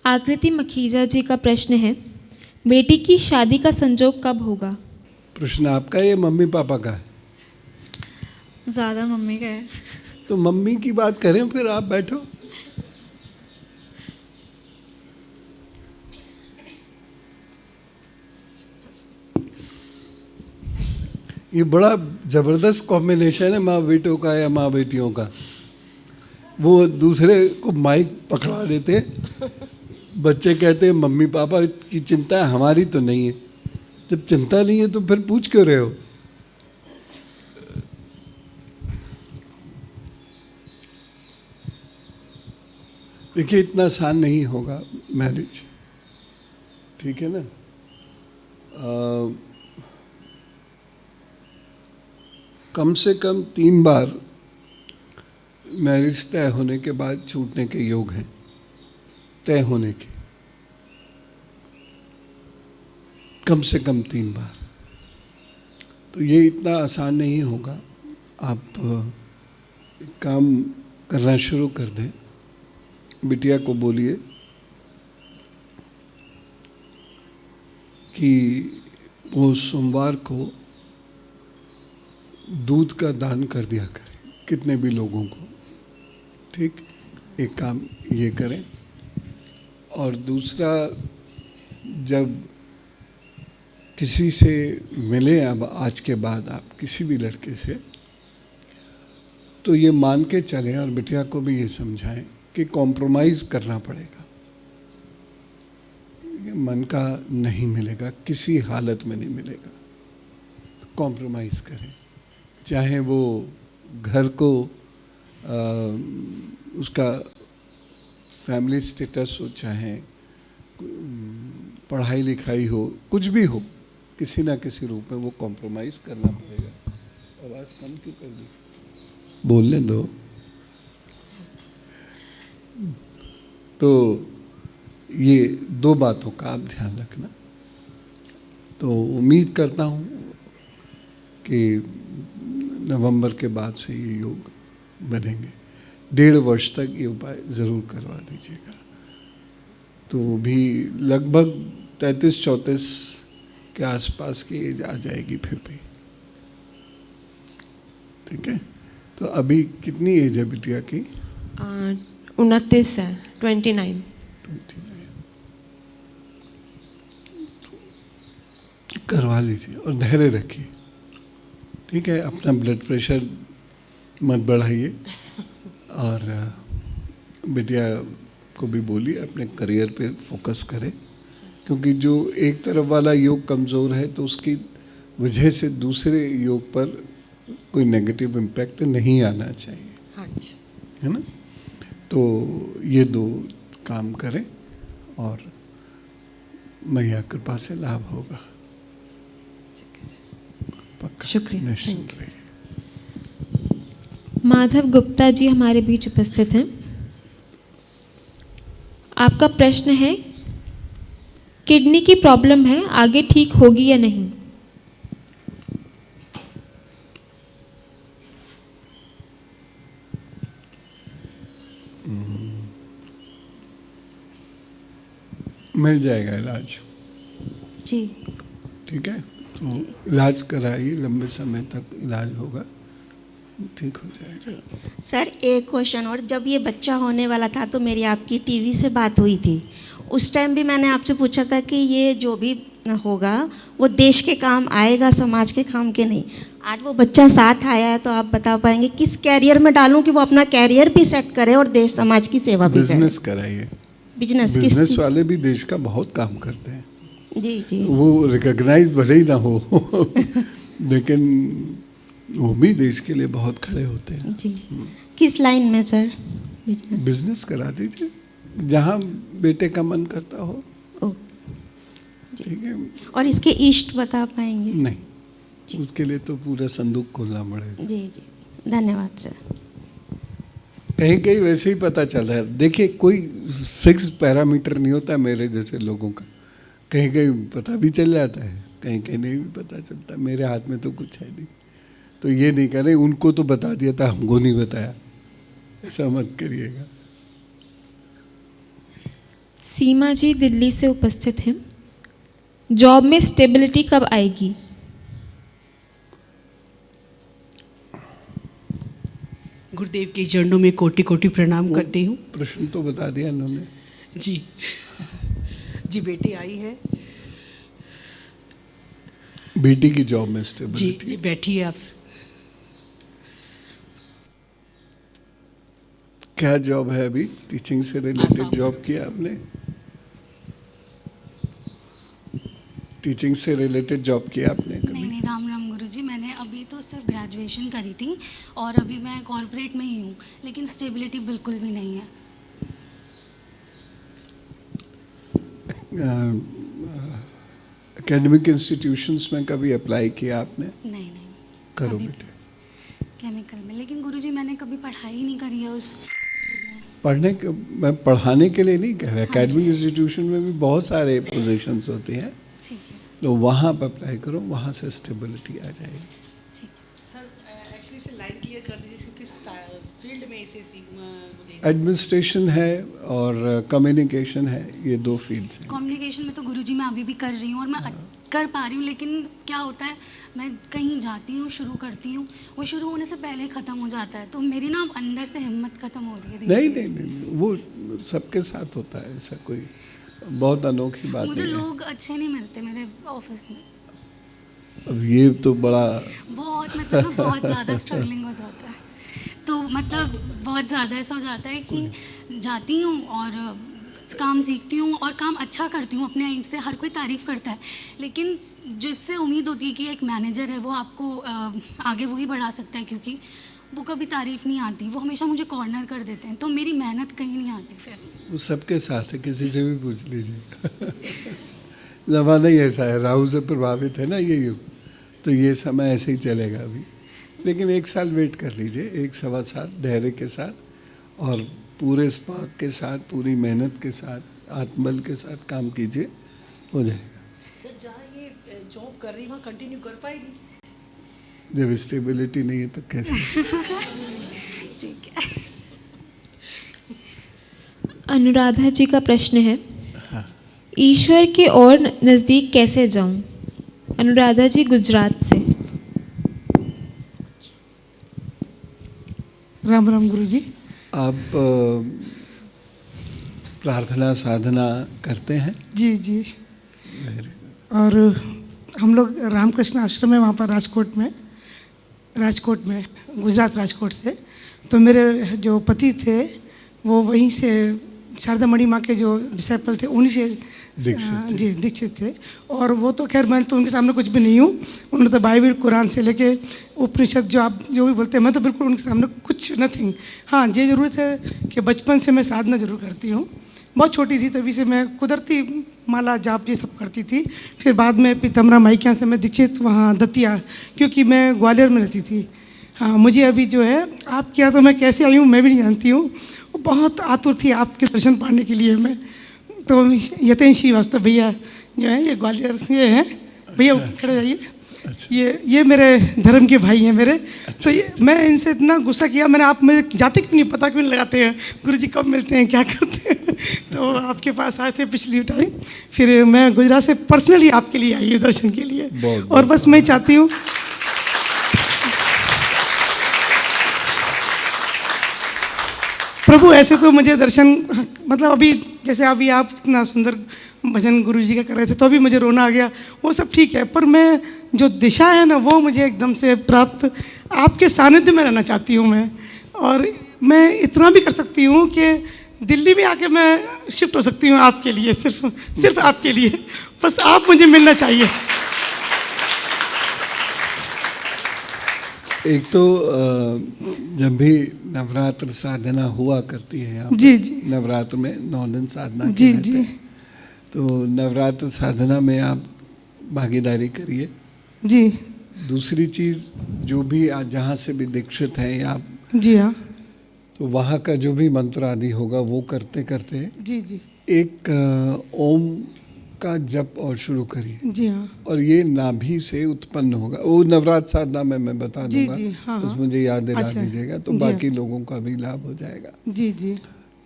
आकृति मखीजा जी का प्रश्न है, बेटी की शादी का संजोग कब होगा? प्रश्न आपका है या मम्मी पापा का है? ज़्यादा मम्मी का है। तो मम्मी की बात करें, फिर आप बैठो। ये बड़ा जबरदस्त कॉम्बिनेशन है माँ बेटों का या माँ बेटियों का। वो दूसरे को माइक पकड़ा देते, बच्चे कहते हैं मम्मी पापा की चिंता है, हमारी तो नहीं है। जब चिंता नहीं है तो फिर पूछ क्यों रहे हो? देखिए, इतना आसान नहीं होगा मैरिज, ठीक है ना। कम से कम 3 बार मैरिज तय होने के बाद छूटने के योग हैं, तय होने के कम से कम 3 बार। तो ये इतना आसान नहीं होगा। आप एक काम करना शुरू कर दें, बिटिया को बोलिए कि वो सोमवार को दूध का दान कर दिया करें, कितने भी लोगों को, ठीक। एक काम ये करें। और दूसरा, जब किसी से मिले अब आज के बाद आप किसी भी लड़के से, तो ये मान के चलें और बिटिया को भी ये समझाएं कि कॉम्प्रोमाइज़ करना पड़ेगा। मन का नहीं मिलेगा, किसी हालत में नहीं मिलेगा, तो कॉम्प्रोमाइज़ करें। चाहे वो घर को उसका फैमिली स्टेटस हो, चाहे पढ़ाई लिखाई हो, कुछ भी हो, किसी ना किसी रूप में वो कॉम्प्रोमाइज़ करना पड़ेगा। आवाज़ कम क्यों कर दी? बोलने दो। तो ये 2 बातों का आप ध्यान रखना। तो उम्मीद करता हूँ कि नवंबर के बाद से ये योग बनेंगे। 1.5 वर्ष तक ये उपाय ज़रूर करवा दीजिएगा। तो भी लगभग 33-34 के आसपास की एज आ जाएगी फिर भी, ठीक है। तो अभी कितनी एज है बिटिया की? 29 है, 29। करवा लीजिए और धैर्य रखिए, ठीक है। अपना ब्लड प्रेशर मत बढ़ाइए और बिटिया को भी बोलिए अपने करियर पे फोकस करें, क्योंकि जो एक तरफ वाला योग कमज़ोर है तो उसकी वजह से दूसरे योग पर कोई नेगेटिव इम्पैक्ट नहीं आना चाहिए। हाँ जी, है ना। तो ये 2 काम करें और मैया कृपा से लाभ होगा। पक्का, शुक्रिया। निश्चिंत रहिए। माधव गुप्ता जी हमारे बीच उपस्थित हैं। आपका प्रश्न है, किडनी की प्रॉब्लम है, आगे ठीक होगी या नहीं? मिल जाएगा इलाज, जी ठीक है। तो इलाज कराइए, लंबे समय तक इलाज होगा, ठीक हो जाएगा। सर एक क्वेश्चन और, जब ये बच्चा होने वाला था तो मेरी आपकी टीवी से बात हुई थी। उस टाइम भी मैंने आपसे पूछा था कि ये जो भी होगा वो देश के काम आएगा, समाज के काम के नहीं। आज वो बच्चा साथ आया है, तो आप बता पाएंगे किस कैरियर में डालूं कि वो अपना कैरियर भी सेट करे और देश समाज की सेवा भी करे? बिजनेस कराइए। बिजनेस बिजनेस वाले भी देश का बहुत काम करते हैं। जी जी। वो रिकॉग्नाइज भले ही ना हो लेकिन वो भी देश के लिए बहुत खड़े होते हैं। जी, किस लाइन में सर? बिजनेस। बिजनेस करा दीजिए, जहाँ बेटे का मन करता हो। ओ, ठीक है। और इसके इष्ट बता पाएंगे? नहीं, उसके लिए तो पूरा संदूक खोलना पड़ेगा। जी जी, धन्यवाद सर। कहीं कहीं वैसे ही पता चल रहा है। देखिए, कोई फिक्स पैरामीटर नहीं होता मेरे जैसे लोगों का। कहीं कहीं पता भी चल जाता है, कहीं कहीं नहीं भी पता चलता। मेरे हाथ में तो कुछ है नहीं। तो ये नहीं करें उनको तो बता दिया था, हमको नहीं बताया, ऐसा मत करिएगा। सीमा जी दिल्ली से उपस्थित हैं। जॉब में स्टेबिलिटी कब आएगी? गुरुदेव के चरणों में कोटि कोटि प्रणाम करती हूँ। प्रश्न तो बता दिया इन्होंने। जी जी, बेटी आई है। बेटी की जॉब में जी स्टेबिलिटी। जी, बैठी है आपसे। क्या जॉब है अभी? टीचिंग से रिलेटेड आसाम। जॉब किया आपने? टीचिंग से रिलेटेड जॉब किया आपने कभी? नहीं, राम राम गुरुजी। मैंने अभी तो सिर्फ ग्रेजुएशन करी थी और अभी मैं कॉर्पोरेट में ही हूँ, लेकिन स्टेबिलिटी बिल्कुल भी नहीं है। एकेडमिक इंस्टीट्यूशंस में कभी अप्लाई किया आपने? नहीं, करो कभी बेटे। केमिकल में, लेकिन गुरुजी मैंने कभी पढ़ाई नहीं करी है उस। मैं पढ़ाने के लिए नहीं कह रहा। हाँ एकेडमिक जी। इंस्टीट्यूशन में भी बहुत सारे पोजीशंस होती हैं, ठीक है, तो वहाँ पर अप्लाई करो, वहाँ से स्टेबिलिटी आ जाएगी। ठीक है। सर एक्चुअली से लाइन क्लियर कर दीजिए, क्योंकि फील्ड में इसे एडमिनिस्ट्रेशन है और कम्युनिकेशन है, ये दो फील्ड्स हैं। कम्युनिकेशन में तो गुरुजी मैं अभी भी कर रही हूँ और मैं कर पा रही हूँ, लेकिन क्या होता है, मैं कहीं जाती हूँ, शुरू करती हूँ, वो शुरू होने से पहले ही ख़त्म हो जाता है, तो मेरी ना अंदर से हिम्मत ख़त्म हो रही है। नहीं नहीं नहीं, वो सबके साथ होता है, ऐसा कोई बहुत अनोखी बात मुझे नहीं है। लोग अच्छे नहीं मिलते मेरे ऑफिस में। अब ये तो बड़ा बहुत मतलब ना बहुत ज़्यादा स्ट्रगलिंग हो जाता है, तो मतलब बहुत ज़्यादा ऐसा हो जाता है कि जाती हूँ और काम सीखती हूँ और काम अच्छा करती हूँ अपने एंड से, हर कोई तारीफ़ करता है, लेकिन जिससे उम्मीद होती है कि एक मैनेजर है वो आपको आगे वही बढ़ा सकता है, क्योंकि वो कभी तारीफ़ नहीं आती, वो हमेशा मुझे कॉर्नर कर देते हैं, तो मेरी मेहनत कहीं नहीं आती फिर। वो सबके साथ है, किसी से भी पूछ लीजिए। ज़माना ही ऐसा है, राहु से प्रभावित है ना ये युग, तो ये समय ऐसे ही चलेगा अभी। लेकिन 1 साल वेट कर लीजिए, 1 सवा साल धैर्य के साथ और पूरे स्पार्क के साथ, पूरी मेहनत के साथ, आत्मबल के साथ काम कीजिए, हो जाएगा। सर जहाँ ये जॉब कर रही वहाँ कंटिन्यू कर पाएगी? जब स्टेबिलिटी नहीं है तो कैसे? ठीक है। अनुराधा जी का प्रश्न है, ईश्वर के और नज़दीक कैसे जाऊं? अनुराधा जी गुजरात से। राम राम गुरुजी। आप प्रार्थना साधना करते हैं? जी जी। और हम लोग रामकृष्ण आश्रम है वहाँ पर राजकोट में, गुजरात राजकोट से। तो मेरे जो पति थे वो वहीं से शारदा मणि माँ के जो डिसाइपल थे उन्हीं से जी दीक्षित थे। और वो तो खैर मैं तो उनके सामने कुछ भी नहीं हूँ, उन्होंने तो बाइबल कुरान से लेके उपनिषद जो आप जो भी बोलते हैं, मैं तो बिल्कुल उनके सामने कुछ नथिंग। हाँ, ये ज़रूरत है कि बचपन से मैं साधना ज़रूर करती हूँ। बहुत छोटी थी तभी से मैं कुदरती माला जाप ये सब करती थी। फिर बाद में पीतमरा माइकिया से मैं दीक्षित वहाँ दतिया, क्योंकि मैं ग्वालियर में रहती थी। हाँ, मुझे अभी जो है आप क्या, तो मैं कैसे आई हूँ मैं भी नहीं जानती हूँ, बहुत आतुर थी आपके दर्शन पाने के लिए मैं। तो यतेन श्रीवास्तव भैया जो है ये ग्वालियर से ये हैं भैया, खड़े जाइए। ये मेरे धर्म के भाई हैं मेरे। तो ये मैं इनसे इतना गुस्सा किया मैंने, आप मेरे जाते क्यों नहीं, पता क्यों नहीं लगाते हैं, गुरुजी कब मिलते हैं, क्या करते हैं। तो आपके पास आए थे पिछली टाइम, फिर मैं गुजरात से पर्सनली आपके लिए आई हूँ दर्शन के लिए। और बस मैं चाहती हूँ प्रभु ऐसे तो मुझे दर्शन, मतलब अभी जैसे अभी आप इतना सुंदर भजन गुरुजी का कर रहे थे तो अभी मुझे रोना आ गया, वो सब ठीक है, पर मैं जो दिशा है ना वो मुझे एकदम से प्राप्त, आपके सानिध्य में रहना चाहती हूँ मैं। और मैं इतना भी कर सकती हूँ कि दिल्ली में आके मैं शिफ्ट हो सकती हूँ आपके लिए, सिर्फ आपके लिए, बस आप मुझे मिलना चाहिए। एक तो जब भी नवरात्र साधना हुआ करती है यहाँ जी जी, नवरात्र में 9 दिन साधना जी की जी, रहते हैं, तो नवरात्र साधना में आप भागीदारी करिए। जी दूसरी चीज़, जो भी आज जहाँ से भी दीक्षित हैं या जी, हाँ तो वहाँ का जो भी मंत्र आदि होगा वो करते करते जी जी, एक ओम का जप और शुरू करिए। जी हाँ, और ये नाभि से उत्पन्न होगा, वो नवरात्र साधना में मैं बता जी दूंगा, जी, हाँ बस हाँ, मुझे याद दिला अच्छा, दीजिएगा, तो जी बाकी लोगों का भी लाभ हो जाएगा। जी जी,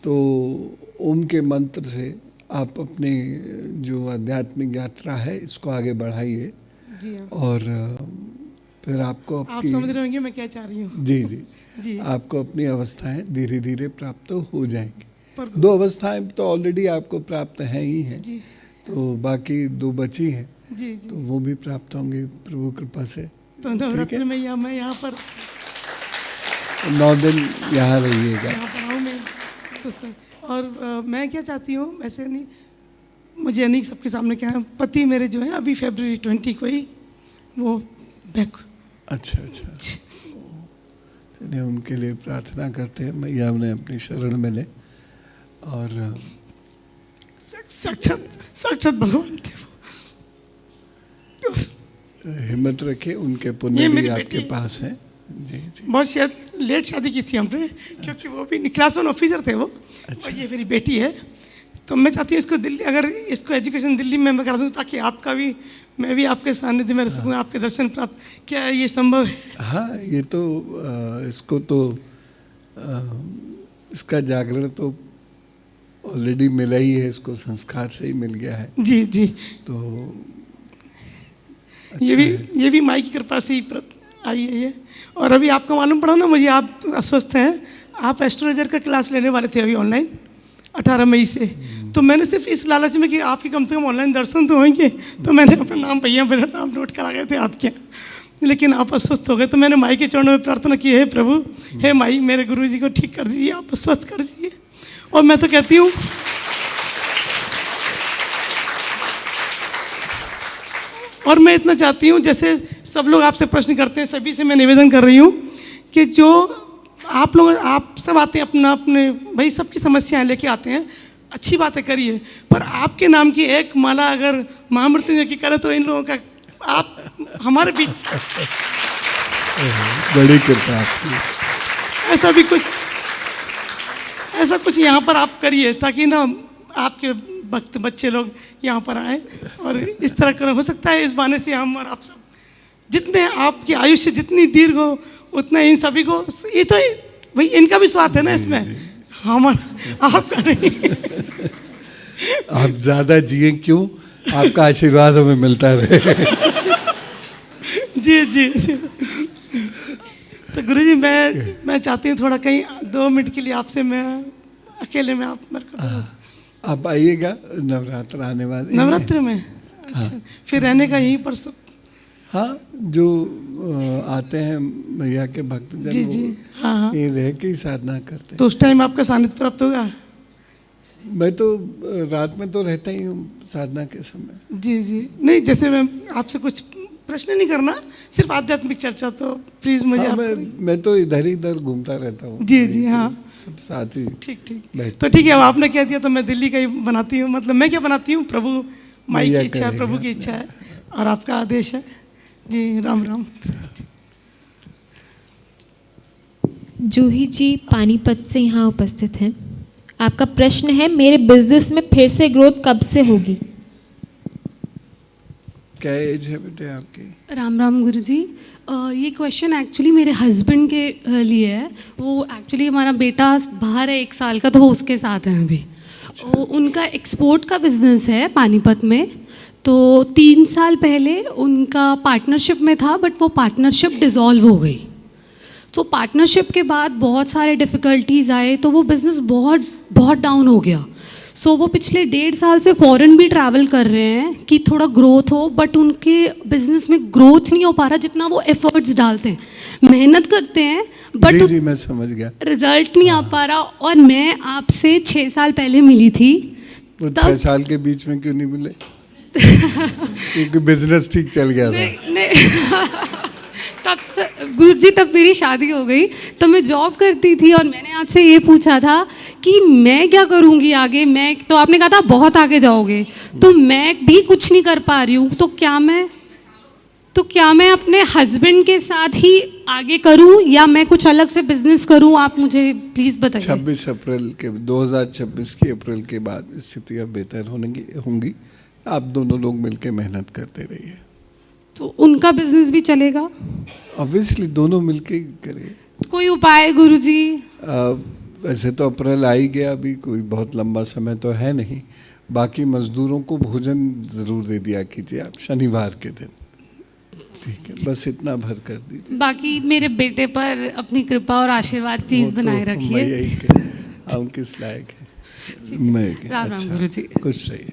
तो ओम के मंत्र से आप अपनी जो आध्यात्मिक यात्रा है इसको आगे बढ़ाइए जी हाँ। और फिर आपको आप समझ रहे होंगे मैं क्या चाह रही हूँ। जी जी जी। आपको अपनी अवस्थाएं धीरे धीरे प्राप्त हो जाएंगी। पर 2 अवस्थाएं तो ऑलरेडी आपको प्राप्त हैं ही हैं, जी तो बाकी 2 बची हैं, जी जी। तो वो भी प्राप्त होंगे प्रभु कृपा से। तो नवरात्र में मैं यहाँ पर 9 दिन यहाँ रहिएगा। यहाँ पर आऊँ मैं तो और मैं क्या चाहती हूँ, वैसे नहीं मुझे नहीं सबके सामने क्या है, पति मेरे जो है अभी February 20 को ही वो बैक। अच्छा अच्छा, चलिए उनके लिए प्रार्थना करते हैं, मैया उन्हें अपनी शरण में ले और साक्षात भगवान थे वो। हिम्मत रखिए, उनके ये पुण्य भी मेरी आपके बेटी है। पास है। जी जी बहुत शायद लेट शादी की थी हमने, क्योंकि वो भी क्लास 1 ऑफिसर थे वो। अच्छा। और ये मेरी बेटी है, तो मैं चाहती हूँ इसको दिल्ली, अगर इसको एजुकेशन दिल्ली में मैं करा दूँ ताकि आपका भी, मैं भी आपके सानिध्य में रह सकूँ, आपके दर्शन प्राप्त, क्या ये संभव है? हाँ, ये तो इसको तो इसका जागरण तो ऑलरेडी मिला ही है, इसको संस्कार से ही मिल गया है, जी जी। तो ये भी माई की कृपा से ही आई है ये। और अभी आपको मालूम पड़ा ना मुझे, आप अस्वस्थ हैं, आप एस्ट्रोलॉजर का क्लास लेने वाले थे अभी ऑनलाइन 18 मई से, तो मैंने सिर्फ इस लालच में कि आपके कम से कम ऑनलाइन दर्शन तो होंगे, तो मैंने अपना नाम भैया मेरा नाम नोट करा गए थे आपके, लेकिन आप अस्वस्थ हो गए, तो मैंने माई के चरणों में प्रार्थना की, है प्रभु, हे माई मेरे गुरुजी को ठीक कर दीजिए, आप स्वस्थ कर दीजिए। और मैं तो कहती हूँ और मैं इतना चाहती हूँ, जैसे सब लोग आपसे प्रश्न करते हैं, सभी से मैं निवेदन कर रही हूँ कि जो आप लोग, आप सब आते हैं अपने भाई सबकी समस्याएं लेके आते हैं, अच्छी बातें करिए, पर आपके नाम की एक माला अगर महामृत्युंजय की करें तो इन लोगों का आप हमारे बीच बड़ी कृपा आपकी। ऐसा कुछ यहाँ पर आप करिए, ताकि ना आपके भक्त बच्चे लोग यहाँ पर आए और इस तरह कर, हो सकता है इस बहाने से हम और आप सब, जितने आपकी आयुष्य जितनी दीर्घ हो उतना इन सभी को, ये तो भाई इनका भी स्वार्थ है ना इसमें, हमारा आपका नहीं। आप ज़्यादा जिए क्यों, आपका आशीर्वाद हमें मिलता रहे। जी जी। तो गुरुजी मैं चाहती हूँ थोड़ा कहीं 2 मिनट के लिए आपसे, मैं अकेले में, आप मेरे को थोड़ा आप आइएगा, नवरात्र आने वाले हैं। नवरात्र में। अच्छा, फिर रहने का यहीं पर हाँ, जो आते हैं भैया के भक्तजन, जी जी, हाँ हाँ, ये रह के ही साधना करते हैं। तो उस टाइम आपका सानिध्य प्राप्त होगा? मैं तो रात में तो रहता ही हूँ साधना के समय। जी जी, नहीं जैसे मैं आपसे कुछ प्रश्न नहीं करना, सिर्फ आध्यात्मिक चर्चा, तो प्लीज मुझे हाँ, आप मैं तो इधर ही इधर घूमता रहता हूँ। जी जी, हाँ सब साथ ही ठीक। तो ठीक है, अब आपने कह दिया तो मैं दिल्ली का ही बनाती हूँ, मतलब मैं क्या बनाती हूँ, प्रभु माई की इच्छा है, प्रभु की इच्छा है और आपका आदेश है। जी राम राम। जूही जी पानीपत से यहाँ उपस्थित हैं। आपका प्रश्न है, मेरे बिजनेस में फिर से ग्रोथ कब से होगी? क्या एज है बेटे आपकी? राम राम गुरुजी। ये क्वेश्चन एक्चुअली मेरे हस्बैंड के लिए है। वो एक्चुअली हमारा बेटा बाहर है 1 साल का, तो वो उसके साथ हैं अभी। उनका एक्सपोर्ट का बिजनेस है पानीपत में। तो 3 साल पहले उनका पार्टनरशिप में था, बट वो पार्टनरशिप डिज़ोल्व हो गई। तो पार्टनरशिप के बाद बहुत सारे डिफ़िकल्टीज़ आए, तो वो बिज़नेस बहुत डाउन हो गया। सो वो पिछले 1.5 साल से फॉरेन भी ट्रैवल कर रहे हैं कि थोड़ा ग्रोथ हो, बट उनके बिजनेस में ग्रोथ नहीं हो पा रहा जितना वो एफर्ट्स डालते हैं, मेहनत करते हैं, बट जी मैं समझ गया, रिजल्ट नहीं आ पा रहा। और मैं आपसे 6 साल पहले मिली थी। तो 6 साल के बीच में क्यों नहीं मिले? क्योंकि बिजनेस ठीक चल गया था। नहीं तब गुरुजी, तब मेरी शादी हो गई, तो मैं जॉब करती थी और मैंने आपसे ये पूछा था कि मैं क्या करूँगी आगे। मैं तो आपने कहा था बहुत आगे जाओगे, तो मैं भी कुछ नहीं कर पा रही हूँ। तो क्या मैं अपने हस्बैंड के साथ ही आगे करूँ या मैं कुछ अलग से बिजनेस करूँ? आप मुझे प्लीज़ बताइए। 26 अप्रैल के 2026 की अप्रैल के बाद स्थितियाँ बेहतर होंगी। आप दोनों लोग मिलकर मेहनत करते रहिए। तो उनका बिजनेस भी चलेगा? ऑब्वियसली दोनों मिलके करें। कोई उपाय गुरुजी? वैसे तो अप्रैल आ ही गया, अभी कोई बहुत लंबा समय तो है नहीं, बाकी मजदूरों को भोजन ज़रूर दे दिया कीजिए आप शनिवार के दिन, ठीक है, बस इतना भर कर दीजिए। बाकी मेरे बेटे पर अपनी कृपा और आशीर्वाद प्लीज वो तो बनाए मैं रखिए। यही कह- हम किस लायक हैं, मैं क्या- राम राम अच्छा, गुरुजी। कुछ सही।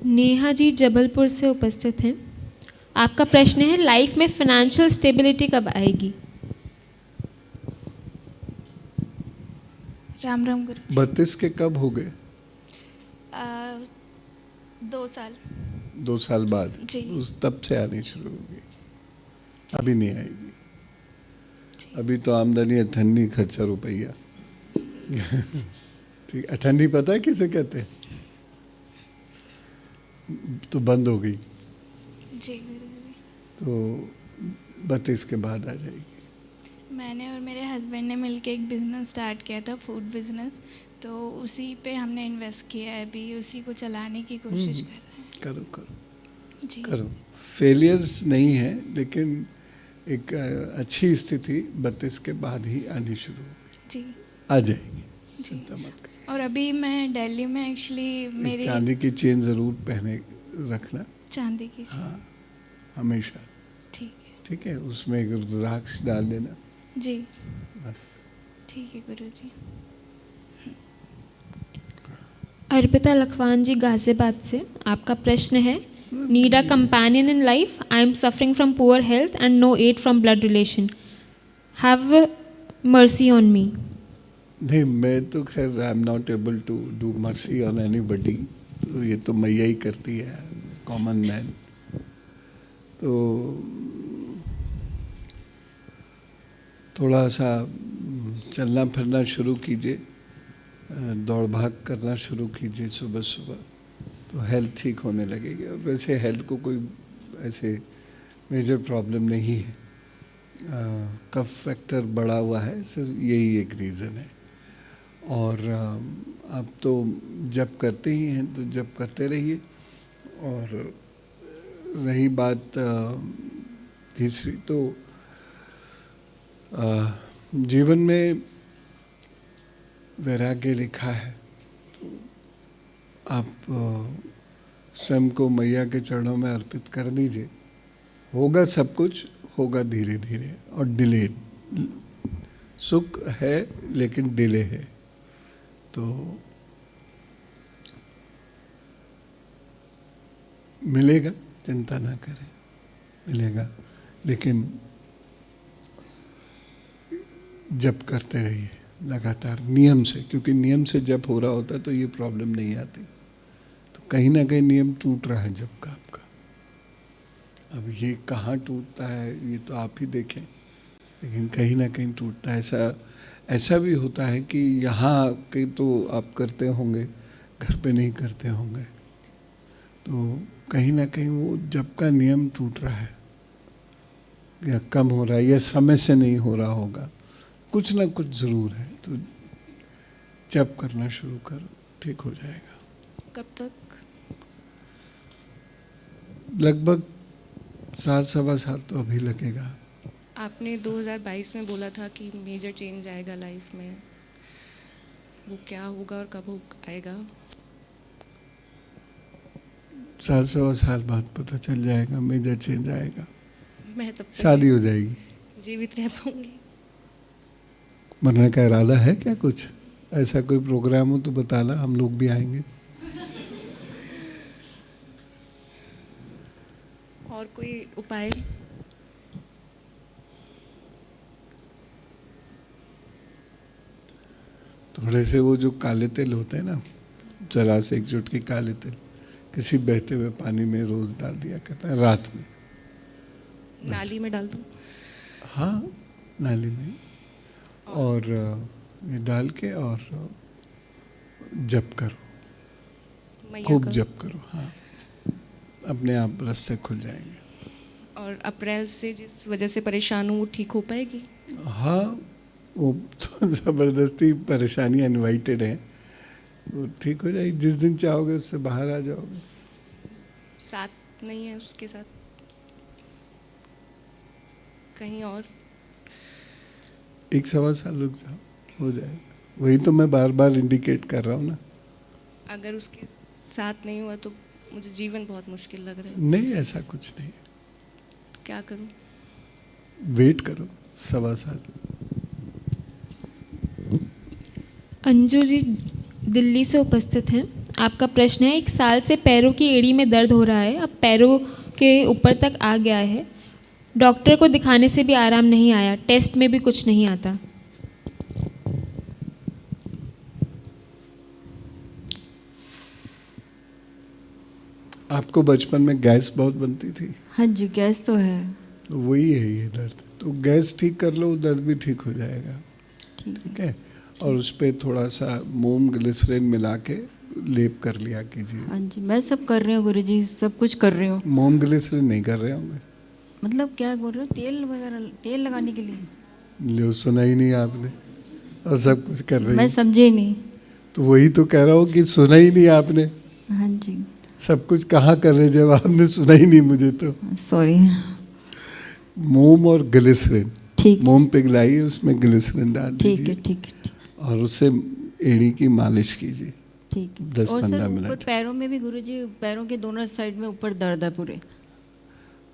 नेहा जी जबलपुर से उपस्थित हैं। आपका प्रश्न है, लाइफ में फाइनेंशियल स्टेबिलिटी कब आएगी? राम राम गुरु जी। 32 के कब हो गए? 2 साल। 2 साल बाद जी। उस तब से आनी शुरू होगी, अभी नहीं आएगी। अभी तो आमदनी अठन्नी, खर्चा रुपया। ठीक, अठन्नी पता है किसे कहते हैं? तो बंद हो गई, जी गुरु जी। तो 32 के बाद आ जाएगी। मैंने और मेरे हस्बैंड ने मिलके एक बिज़नेस स्टार्ट किया था, फूड बिज़नेस, तो उसी पे हमने इन्वेस्ट किया है, अभी उसी को चलाने की कोशिश कर रहे करो करो हैं। जी करो, फेलियर्स नहीं है, लेकिन एक अच्छी स्थिति 32 के बाद ही आनी शुरू होगी, जी आ जाएगी, जी। चिंता मत करो। और अभी मैं दिल्ली में एक्चुअली एक मेरे चांदी की चेन जरूर पहने रखना, चांदी की हाँ, हमेशा, ठीक है ठीक है, उसमें एक रुद्राक्ष डाल देना जी, बस। ठीक है गुरु जी। अर्पिता लखवान जी गाजियाबाद से, आपका प्रश्न है, need a companion in life, I am suffering from poor health and no aid from blood relation, have mercy on me. नहीं, मैं तो खैर I am not able to do mercy on anybody, तो ये तो मैया ही करती है, कॉमन मैन। तो थोड़ा सा चलना फिरना शुरू कीजिए, दौड़ भाग करना शुरू कीजिए सुबह सुबह, तो हेल्थ ठीक होने लगेगी। और वैसे हेल्थ को कोई ऐसे मेजर प्रॉब्लम नहीं है, कफ फैक्टर बढ़ा हुआ है, सिर्फ यही एक रीज़न है। और आप तो जप करते ही हैं, तो जप करते रहिए। और रही बात तीसरी, तो जीवन में वैराग्य लिखा है, तो आप स्वयं को मैया के चरणों में अर्पित कर दीजिए, होगा सब कुछ, होगा धीरे धीरे और डिले, सुख है लेकिन डिले है, तो मिलेगा, चिंता ना करें, मिलेगा, लेकिन जप करते रहिए लगातार नियम से, क्योंकि नियम से जप हो रहा होता तो ये प्रॉब्लम नहीं आती। तो कहीं ना कहीं नियम टूट रहा है जप का आपका, अब ये कहाँ टूटता है ये तो आप ही देखें, लेकिन कहीं ना कहीं टूटता है। ऐसा भी होता है कि यहाँ के तो आप करते होंगे, घर पे नहीं करते होंगे, तो कहीं ना कहीं वो जप का नियम टूट रहा है, या कम हो रहा है, या समय से नहीं हो रहा होगा, कुछ ना कुछ ज़रूर है। तो जप करना शुरू करो, ठीक हो जाएगा। कब तक? लगभग 7-7.25 साल तो अभी लगेगा। आपने 2022 में बोला था कि मेजर चेंज आएगा लाइफ में, वो क्या होगा और कब आएगा? 7-7.25 साल बाद पता चल जाएगा, मेजर चेंज आएगा, मैं तब तक शादी हो जाएगी। जीवित रह पाऊंगी? मरने का इरादा है क्या? कुछ ऐसा कोई प्रोग्राम हो तो बताना, हम लोग भी आएंगे। और कोई उपाय? थोड़े से वो जो काले तिल होते हैं ना, जरा से एक चुटकी काले तिल किसी बहते हुए पानी में रोज डाल दिया करना है रात में। नाली में डाल दूं? हाँ, नाली में, और ये डाल के और जप करो, मैया खूब का? जप करो, हाँ, अपने आप रास्ते खुल जाएंगे। और अप्रैल से जिस वजह से परेशान हूँ वो ठीक हो पाएगी? हाँ, वो तो ज़बरदस्ती परेशानियाँ इनवाइटेड हैं, वो ठीक हो जाएगी, जिस दिन चाहोगे उससे बाहर आ जाओगे। साथ नहीं है उसके साथ कहीं और? 1-1.25 साल रुक जाओ, हो जाएगा। वही तो मैं बार बार इंडिकेट कर रहा हूँ ना, अगर उसके साथ नहीं हुआ तो मुझे जीवन बहुत मुश्किल लग रहा है। नहीं, ऐसा कुछ नहीं, तो क्या करूं? वेट करो 1.25 साल। अंजू जी दिल्ली से उपस्थित हैं। आपका प्रश्न है, 1 साल से पैरों की एड़ी में दर्द हो रहा है, अब पैरों के ऊपर तक आ गया है, डॉक्टर को दिखाने से भी आराम नहीं आया, टेस्ट में भी कुछ नहीं आता। आपको बचपन में गैस बहुत बनती थी? हाँ जी, गैस तो है। तो वही है ये दर्द। तो गैस ठीक कर लो, दर्द भी ठीक हो जाएगा। ठीक है। और उस पर थोड़ा सा मोम ग्लिसरीन मिला के लेप कर लिया कीजिए। हाँ जी, मैं सब कर रही हूँ गुरुजी, सब कुछ कर रही हूँ। मोम ग्लिसरीन नहीं कर रहे होंगे? मतलब क्या बोल रहे हो? तेल वगैरह, तेल लगाने के लिए? लो, सुना ही नहीं आपने, और सब कुछ कर रही मैं है। समझे नहीं। तो वही तो कह रहा हूँ कि सुना ही नहीं आपने। हाँ जी, सब कुछ कहाँ कर रहे जब आपने सुना ही नहीं मुझे तो। सॉरी। मोम और ग्लिसरीन, ठीक, मोम पिघलाइए, उसमें ग्लिसरीन डाल ठीक है, दीजिए ठीक है, और उससे एड़ी की मालिश कीजिए ठीक है। 10-15 और सर ऊपर मिनट। पैरों में भी गुरुजी, पैरों के दोनों साइड में ऊपर दर्द है पूरे।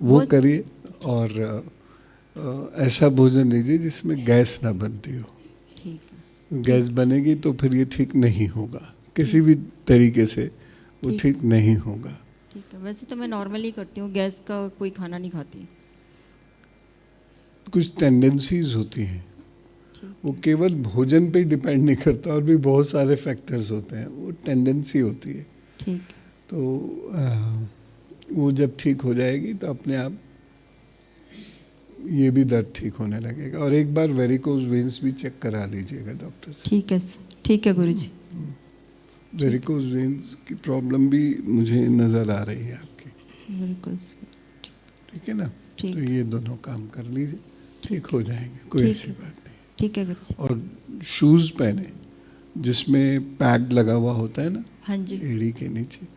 वो करिए। और ऐसा भोजन लीजिए जिसमें गैस ना बनती हो। ठीक है। गैस बनेगी तो फिर ये ठीक नहीं होगा, किसी भी तरीके से वो ठीक नहीं होगा। ठीक है। वैसे तो मैं नॉर्मली करती हूँ, गैस का कोई खाना नहीं खाती। कुछ टेंडेंसीज होती हैं, वो केवल भोजन पे डिपेंड नहीं करता, और भी बहुत सारे फैक्टर्स होते हैं, वो टेंडेंसी होती है। ठीक। तो वो जब ठीक हो जाएगी तो अपने आप ये भी दर्द ठीक होने लगेगा। और एक बार वेरिकोज वेन्स भी चेक करा लीजिएगा डॉक्टर से। ठीक है, ठीक है गुरुजी। वेरिकोज वेन्स की प्रॉब्लम भी मुझे नज़र आ रही है आपकी। बिल्कुल। ठीक है ना? ठीक। तो ये दोनों काम कर लीजिए, ठीक हो जाएंगे, कोई ऐसी बात नहीं। ठीक है गुरुजी। और शूज़ पहने जिसमें पैड लगा हुआ होता है ना, हाँ जी, एड़ी के नीचे,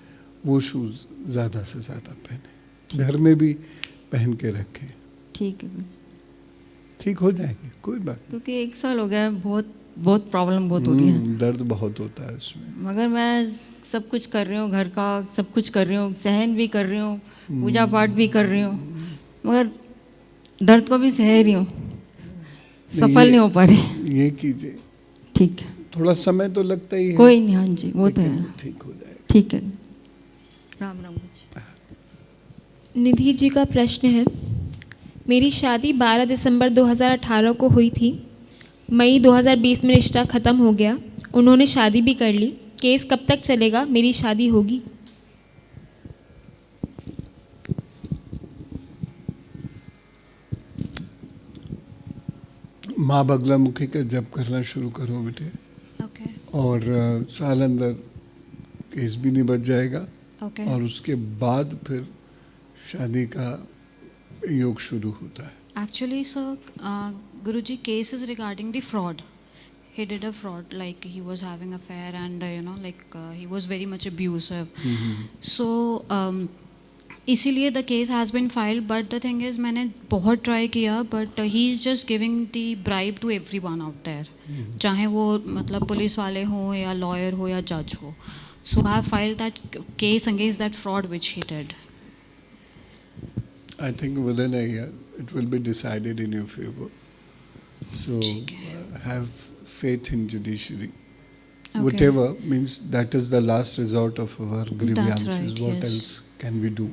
वो शूज़ ज़्यादा से ज़्यादा पहने, घर में भी पहन के रखें। ठीक है। ठीक हो जाएंगे, कोई बात नहीं। क्योंकि 1 साल हो गया है, बहुत प्रॉब्लम बहुत हो रही है। दर्द बहुत होता है उसमें। मगर मैं सब कुछ कर रही हूँ, घर का सब कुछ कर रही हूँ, सहन भी कर रही हूँ, पूजा पाठ भी कर रही हूँ, मगर दर्द को भी सह रही हूँ, सफल नहीं हो पा रही। ये कीजिए। ठीक है। थोड़ा समय तो लगता ही है। कोई नहीं, हाँ जी, वो तो है। ठीक हो जाएगा। ठीक है। राम राम जी। निधि जी का प्रश्न है, मेरी शादी 12 दिसंबर 2018 को हुई थी, मई 2020 में रिश्ता ख़त्म हो गया, उन्होंने शादी भी कर ली, केस कब तक चलेगा, मेरी शादी होगी? माँ बगलामुखी का जप करना शुरू करो बेटे। ओके। और साल अंदर केस भी निबट जाएगा। ओके। और उसके बाद फिर शादी का योग शुरू होता है। Actually, sir, Guruji, case is regarding the fraud. He did a fraud, like he was having affair and he was very much abusive. So इसीलिए the case has been filed, but the thing is मैंने बहुत try किया, but he is just giving the bribe to everyone out there. चाहे वो मतलब police वाले हो या lawyer हो या judge हो. So I have filed that case against that fraud which he did. I think within a year it will be decided in your favor. So have faith in judiciary. Okay. Whatever means that is the last resort of our grievances. right, What yes. else can we do?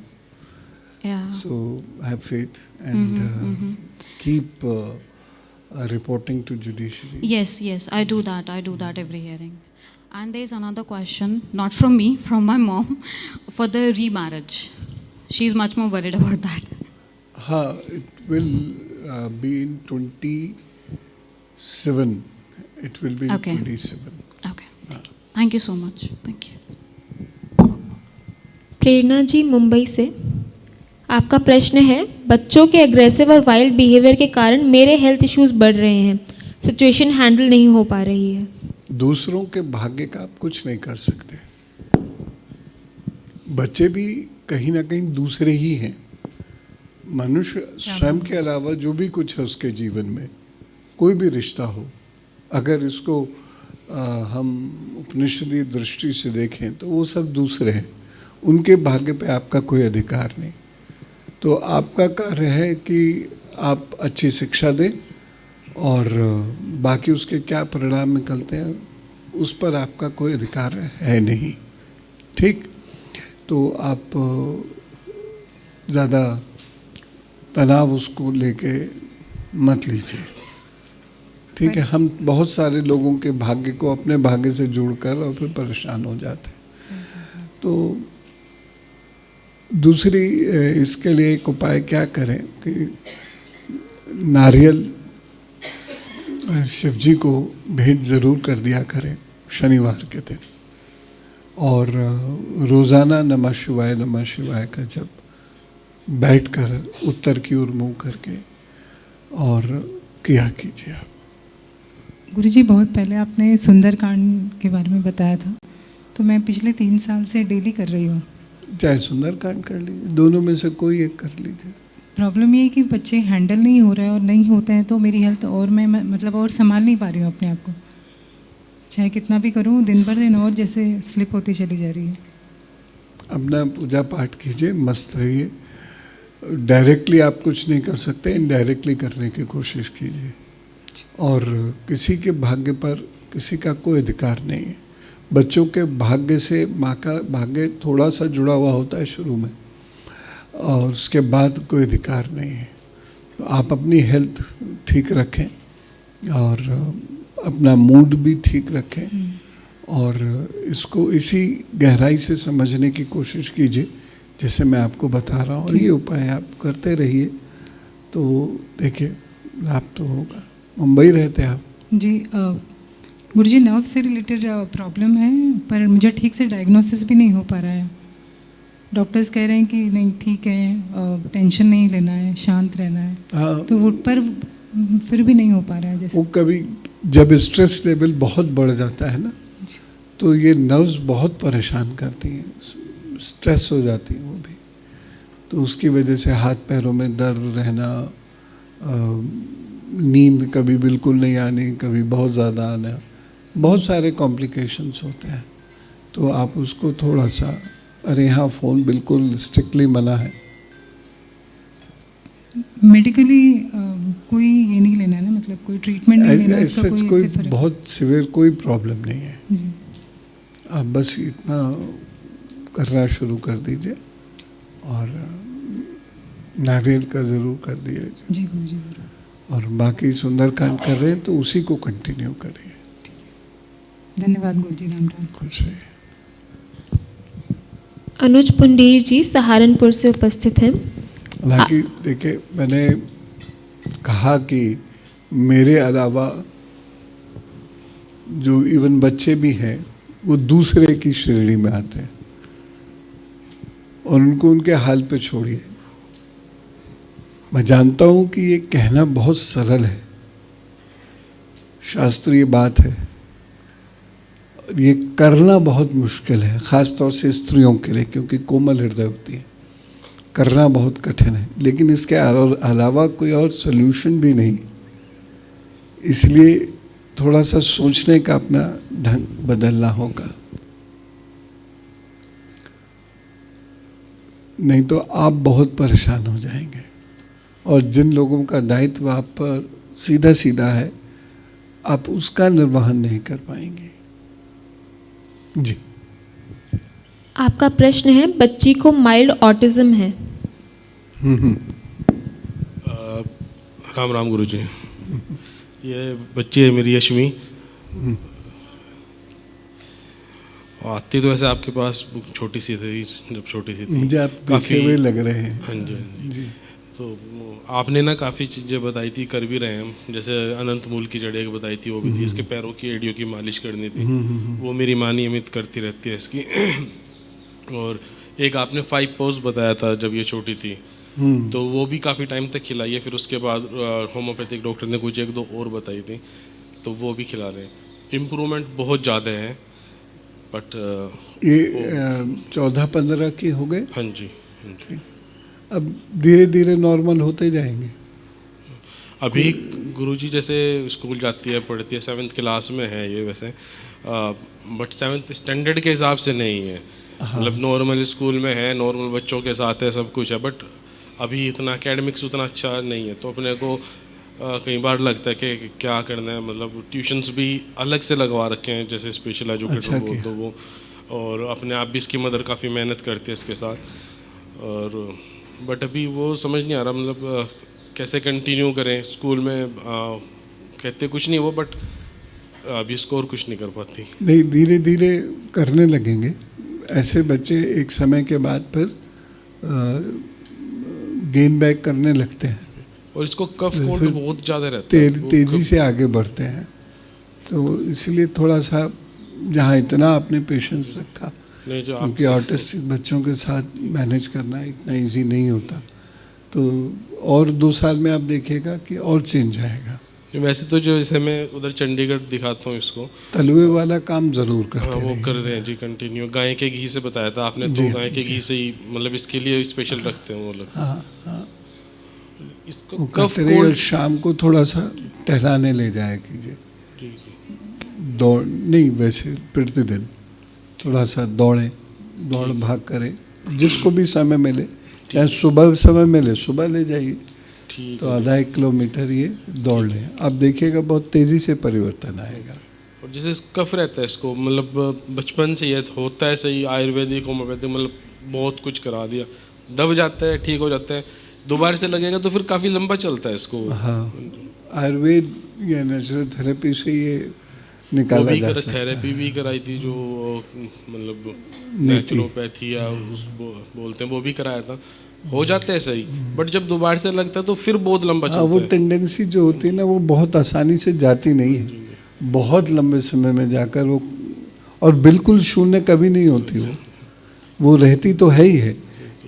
Yeah. So have faith and keep reporting to judiciary. Yes, yes, I do that. I do that every hearing. And there is another question, not from me, from my mom, for the remarriage. She's much more worried about that. It will be in 27. It will be in Okay. 27. Okay. Thank you so much. Thank you. प्रेरणा जी मुंबई से, आपका प्रश्न है, बच्चों के aggressive और wild behaviour के कारण मेरे हेल्थ इश्यूज बढ़ रहे हैं, सिचुएशन हैंडल नहीं हो पा रही है। दूसरों के भाग्य का आप कुछ नहीं कर सकते। बच्चे भी कहीं ना कहीं दूसरे ही हैं। मनुष्य स्वयं के अलावा जो भी कुछ है उसके जीवन में, कोई भी रिश्ता हो, अगर इसको हम उपनिषदीय दृष्टि से देखें तो वो सब दूसरे हैं, उनके भाग्य पे आपका कोई अधिकार नहीं। तो आपका कार्य है कि आप अच्छी शिक्षा दें और बाकी उसके क्या परिणाम निकलते हैं उस पर आपका कोई अधिकार है नहीं, ठीक। तो आप ज़्यादा तनाव उसको लेके मत लीजिए, ठीक है। हम बहुत सारे लोगों के भाग्य को अपने भाग्य से जोड़कर और फिर परेशान हो जाते हैं। तो दूसरी इसके लिए एक उपाय क्या करें कि नारियल शिव जी को भेंट ज़रूर कर दिया करें शनिवार के दिन, और रोज़ाना नमः शिवाय का जब बैठकर उत्तर की ओर मुँह करके और किया कीजिए आप। गुरुजी, बहुत पहले आपने सुंदरकांड के बारे में बताया था, तो मैं पिछले 3 साल से डेली कर रही हूँ। चाहे सुंदरकांड कर लीजिए, दोनों में से कोई एक कर लीजिए। प्रॉब्लम ये है कि बच्चे हैंडल नहीं हो रहे हैं और नहीं होते हैं तो मेरी हेल्थ और मैं मतलब और संभाल नहीं पा रही हूँ अपने आप को। चाहे कितना भी करूँ दिन भर दिन और जैसे स्लिप होती चली जा रही है। अपना पूजा पाठ कीजिए, मस्त रहिए। डायरेक्टली आप कुछ नहीं कर सकते, इनडायरेक्टली करने की कोशिश कीजिए। और किसी के भाग्य पर किसी का कोई अधिकार नहीं है। बच्चों के भाग्य से माँ का भाग्य थोड़ा सा जुड़ा हुआ होता है शुरू में, और उसके बाद कोई अधिकार नहीं है। तो आप अपनी हेल्थ ठीक रखें और अपना मूड भी ठीक रखें, और इसको इसी गहराई से समझने की कोशिश कीजिए जैसे मैं आपको बता रहा हूँ। और ये उपाय आप करते रहिए तो देखिए लाभ तो होगा। मुंबई रहते हैं आप? जी गुरुजी, नर्व से रिलेटेड प्रॉब्लम है, पर मुझे ठीक से डायग्नोसिस भी नहीं हो पा रहा है। डॉक्टर्स कह रहे हैं कि नहीं ठीक है, टेंशन नहीं लेना है, शांत रहना है। हाँ, तो वो पर फिर भी नहीं हो पा रहा है। जैसे वो कभी जब स्ट्रेस लेवल बहुत बढ़ जाता है ना, तो ये नर्व्स बहुत परेशान करती हैं, स्ट्रेस हो जाती हैं वो भी। तो उसकी वजह से हाथ पैरों में दर्द रहना, नींद कभी बिल्कुल नहीं आनी, कभी बहुत ज़्यादा आना, बहुत सारे कॉम्प्लिकेशंस होते हैं। तो आप उसको थोड़ा सा, अरे हाँ, फ़ोन बिल्कुल स्ट्रिक्टली मना है। मेडिकली कोई ये नहीं लेना है ना, मतलब कोई ट्रीटमेंट नहीं लेना है? ऐसे कोई बहुत सिवियर कोई प्रॉब्लम नहीं है जी। आप बस इतना करना शुरू कर दीजिए और नारियल का ज़रूर कर दीजिए जी गुरुजी, ज़रूर। और बाकी सुंदरकांड कर रहे हैं तो उसी को कंटिन्यू करिए। धन्यवाद गुरुजी, राम राम। खुश रहिए। अनुज पुंडीर जी सहारनपुर से उपस्थित हैं। हालांकि देखिए, मैंने कहा कि मेरे अलावा जो इवन बच्चे भी हैं वो दूसरे की श्रेणी में आते हैं और उनको उनके हाल पे छोड़िए। मैं जानता हूँ कि ये कहना बहुत सरल है, शास्त्रीय बात है, ये करना बहुत मुश्किल है, ख़ास तौर से स्त्रियों के लिए, क्योंकि कोमल हृदय होती है। करना बहुत कठिन है, लेकिन इसके अलावा कोई और सल्यूशन भी नहीं। इसलिए थोड़ा सा सोचने का अपना ढंग बदलना होगा, नहीं तो आप बहुत परेशान हो जाएंगे। और जिन लोगों का दायित्व आप पर सीधा सीधा है, आप उसका निर्वहन नहीं कर पाएंगे। जी, आपका प्रश्न है, बच्ची को माइल्ड ऑटिज्म है। राम राम गुरुजी। ये बच्ची है मेरी यशमी, आती तो ऐसे आपके पास छोटी सी थी, जब छोटी सी थी मुझे आप काफ़ी हुए लग रहे हैं। हाँ जी, हाँ जी। तो आपने ना काफ़ी चीज़ें बताई थी, कर भी रहे हैं हम। जैसे अनंत मूल की जड़ एक बताई थी, वो भी थी। इसके पैरों की एड़ियों की मालिश करनी थी, वो मेरी माँ नियमित करती रहती है इसकी। और एक आपने 5 पॉज बताया था जब ये छोटी थी, तो वो भी काफ़ी टाइम तक खिलाई है। फिर उसके बाद होम्योपैथिक डॉक्टर ने कुछ 1-2 और बताई थी, तो वो भी खिला रहे हैं। इम्प्रूवमेंट बहुत ज़्यादा है, बट ये 14-15 की हो गए। हाँ जी, हाँ जी। अब धीरे धीरे नॉर्मल होते जाएंगे। अभी गुरुजी जैसे स्कूल जाती है, पढ़ती है, 7th क्लास में है ये वैसे, बट 7th स्टैंडर्ड के हिसाब से नहीं है। मतलब नॉर्मल स्कूल में है, नॉर्मल बच्चों के साथ है, सब कुछ है, बट अभी इतना एकेडमिक्स उतना अच्छा नहीं है। तो अपने को कई बार लगता है कि क्या करना है, मतलब ट्यूशन्स भी अलग से लगवा रखे हैं, जैसे स्पेशल एजुकेटर बोल दो वो, और अपने आप भी इसकी मदर काफ़ी मेहनत करती है इसके साथ, और बट अभी वो समझ नहीं आ रहा मतलब कैसे कंटिन्यू करें। स्कूल में कहते कुछ नहीं वो, बट अभी स्कोर कुछ नहीं कर पाती। नहीं, धीरे धीरे करने लगेंगे ऐसे बच्चे, एक समय के बाद फिर गेन बैक करने लगते हैं। और इसको कफ कोल्ड बहुत ज़्यादा रहता है, तेज़ी से आगे बढ़ते हैं। तो इसलिए थोड़ा सा जहाँ इतना आपने पेशेंस रखा, क्योंकि ऑटिस्टिक बच्चों के साथ मैनेज करना इतना इजी नहीं होता, तो और 2 साल में आप देखिएगा कि और चेंज आएगा। वैसे तो जो जैसे मैं उधर चंडीगढ़ दिखाता हूँ इसको, तलवे वाला काम ज़रूर करते हैं। वो कर रहे हैं जी कंटिन्यू। गाय के घी से बताया था आपने, तो गाय के घी से ही मतलब इसके लिए स्पेशल रखते हैं वो लोग। हाँ, इसको कफ कोल्ड शाम को थोड़ा सा टहलाने ले जाया कीजिए। दौड़ नहीं, वैसे प्रतिदिन थोड़ा सा दौड़ भाग करें, जिसको भी समय मिले, चाहे सुबह समय मिले सुबह ले जाइए, तो आधा 1 किलोमीटर ये दौड़ लें। आप देखिएगा बहुत तेज़ी से परिवर्तन आएगा। और जैसे कफ रहता है इसको, मतलब बचपन से ये होता है सही, आयुर्वेदिक होम्योपैथिक मतलब बहुत कुछ करा दिया, दब जाता है, ठीक हो जाता है, दोबारा से लगेगा तो फिर काफ़ी लंबा चलता है इसको। हाँ, आयुर्वेद या नेचुरल थेरेपी से ये निकाला जा सकता है। थेरेपी भी कराई थी, जो मतलब नेचुरोपैथी या बोलते हैं, वो भी कराया था, हो जाता है सही, बट जब दोबारा से लगता है तो फिर बहुत लंबा चलता है। वो टेंडेंसी जो होती है ना, वो बहुत आसानी से जाती नहीं है, बहुत लंबे समय में जाकर वो, और बिल्कुल शून्य कभी नहीं होती वो रहती तो है ही है,